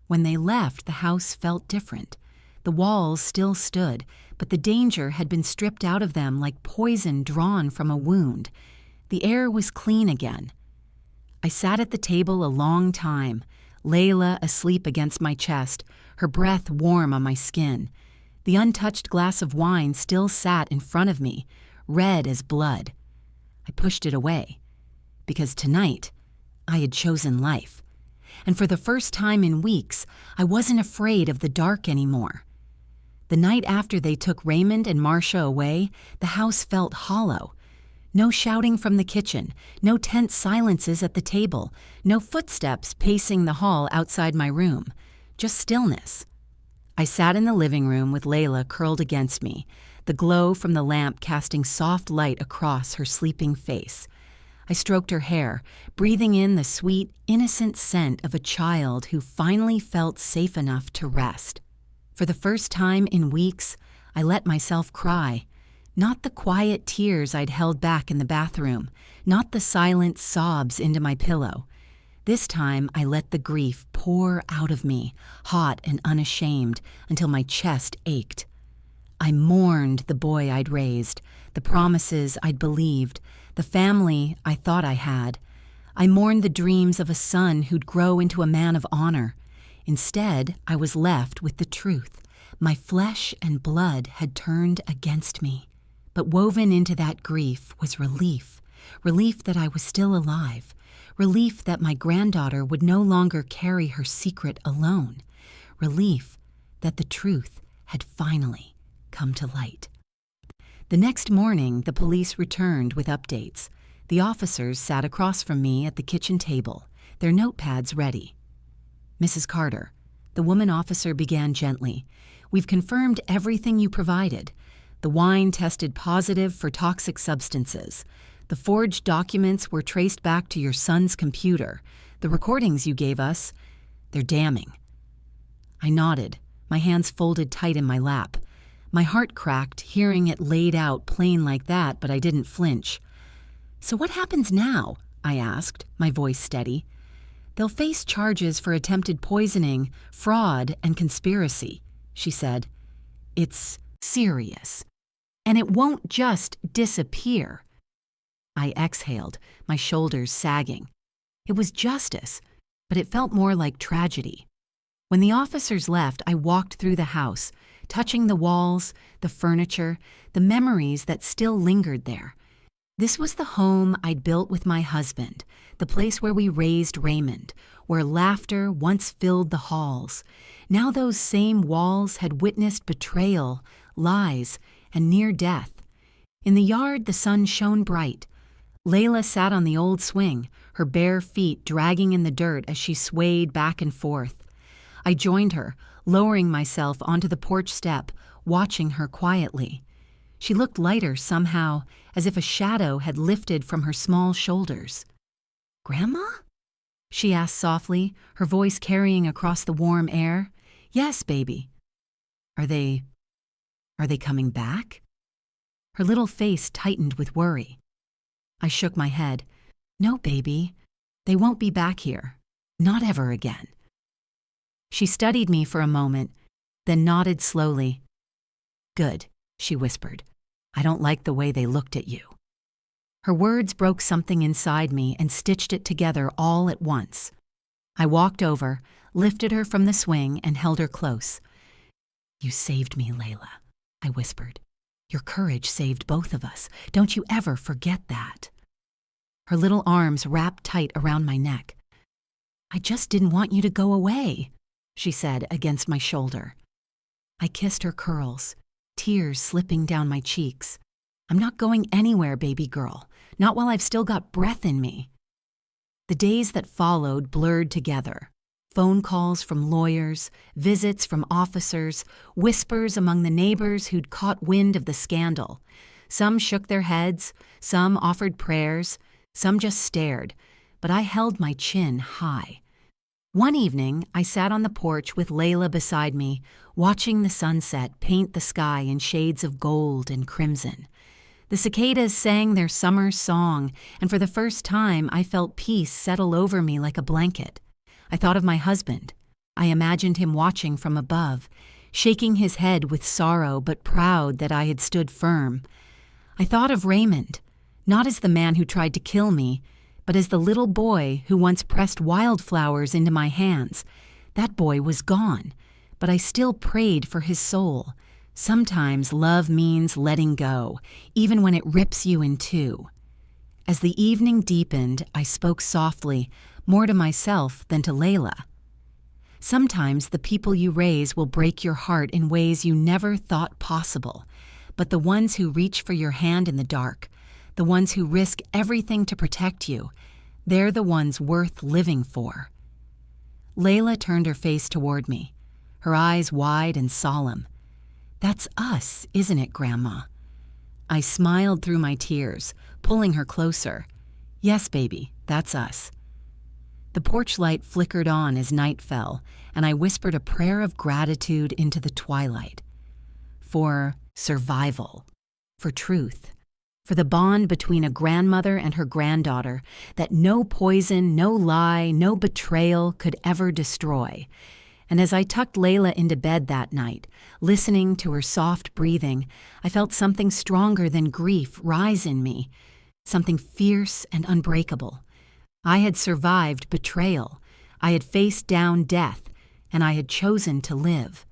When they left, the house felt different. The walls still stood, but the danger had been stripped out of them like poison drawn from a wound. The air was clean again. I sat at the table a long time, Layla asleep against my chest, her breath warm on my skin. The untouched glass of wine still sat in front of me, red as blood. I pushed it away, because tonight I had chosen life. And for the first time in weeks, I wasn't afraid of the dark anymore. The night after they took Raymond and Marcia away, the house felt hollow. No shouting from the kitchen, no tense silences at the table, no footsteps pacing the hall outside my room, just stillness. I sat in the living room with Layla curled against me, the glow from the lamp casting soft light across her sleeping face. I stroked her hair, breathing in the sweet, innocent scent of a child who finally felt safe enough to rest. For the first time in weeks, I let myself cry. Not the quiet tears I'd held back in the bathroom, not the silent sobs into my pillow. This time, I let the grief pour out of me, hot and unashamed, until my chest ached. I mourned the boy I'd raised, the promises I'd believed, the family I thought I had. I mourned the dreams of a son who'd grow into a man of honor. Instead, I was left with the truth. My flesh and blood had turned against me. But woven into that grief was relief. Relief that I was still alive. Relief that my granddaughter would no longer carry her secret alone. Relief that the truth had finally come to light. The next morning, the police returned with updates. The officers sat across from me at the kitchen table, their notepads ready. "Mrs. Carter," the woman officer began gently, "we've confirmed everything you provided. The wine tested positive for toxic substances. The forged documents were traced back to your son's computer. The recordings you gave us, they're damning." I nodded, my hands folded tight in my lap. My heart cracked, hearing it laid out plain like that, but I didn't flinch. "So what happens now?" I asked, my voice steady. "They'll face charges for attempted poisoning, fraud, and conspiracy," she said. "It's serious. And it won't just disappear." I exhaled, my shoulders sagging. It was justice, but it felt more like tragedy. When the officers left, I walked through the house, touching the walls, the furniture, the memories that still lingered there. This was the home I'd built with my husband, the place where we raised Raymond, where laughter once filled the halls. Now those same walls had witnessed betrayal, lies, and near death. In the yard, the sun shone bright. Layla sat on the old swing, her bare feet dragging in the dirt as she swayed back and forth. I joined her, lowering myself onto the porch step, watching her quietly. She looked lighter somehow, as if a shadow had lifted from her small shoulders. "Grandma?" she asked softly, her voice carrying across the warm air. "Yes, baby." Are they coming back?" Her little face tightened with worry. I shook my head. "No, baby. They won't be back here. Not ever again." She studied me for a moment, then nodded slowly. "Good," she whispered. "I don't like the way they looked at you." Her words broke something inside me and stitched it together all at once. I walked over, lifted her from the swing, and held her close. "You saved me, Layla," I whispered. "Your courage saved both of us. Don't you ever forget that." Her little arms wrapped tight around my neck. "I just didn't want you to go away," she said against my shoulder. I kissed her curls, tears slipping down my cheeks. "I'm not going anywhere, baby girl. Not while I've still got breath in me." The days that followed blurred together. Phone calls from lawyers, visits from officers, whispers among the neighbors who'd caught wind of the scandal. Some shook their heads, some offered prayers, some just stared, but I held my chin high. One evening, I sat on the porch with Layla beside me, watching the sunset paint the sky in shades of gold and crimson. The cicadas sang their summer song, and for the first time I felt peace settle over me like a blanket. I thought of my husband. I imagined him watching from above, shaking his head with sorrow but proud that I had stood firm. I thought of Raymond, not as the man who tried to kill me, but as the little boy who once pressed wildflowers into my hands. That boy was gone, but I still prayed for his soul. Sometimes love means letting go, even when it rips you in two. As the evening deepened, I spoke softly, more to myself than to Layla. Sometimes the people you raise will break your heart in ways you never thought possible, but the ones who reach for your hand in the dark, the ones who risk everything to protect you, they're the ones worth living for. Layla turned her face toward me, her eyes wide and solemn. "That's us, isn't it, Grandma?" I smiled through my tears, pulling her closer. "Yes, baby, that's us." The porch light flickered on as night fell, and I whispered a prayer of gratitude into the twilight. For survival, for truth, for the bond between a grandmother and her granddaughter that no poison, no lie, no betrayal could ever destroy. And as I tucked Layla into bed that night, listening to her soft breathing, I felt something stronger than grief rise in me, something fierce and unbreakable. I had survived betrayal, I had faced down death, and I had chosen to live.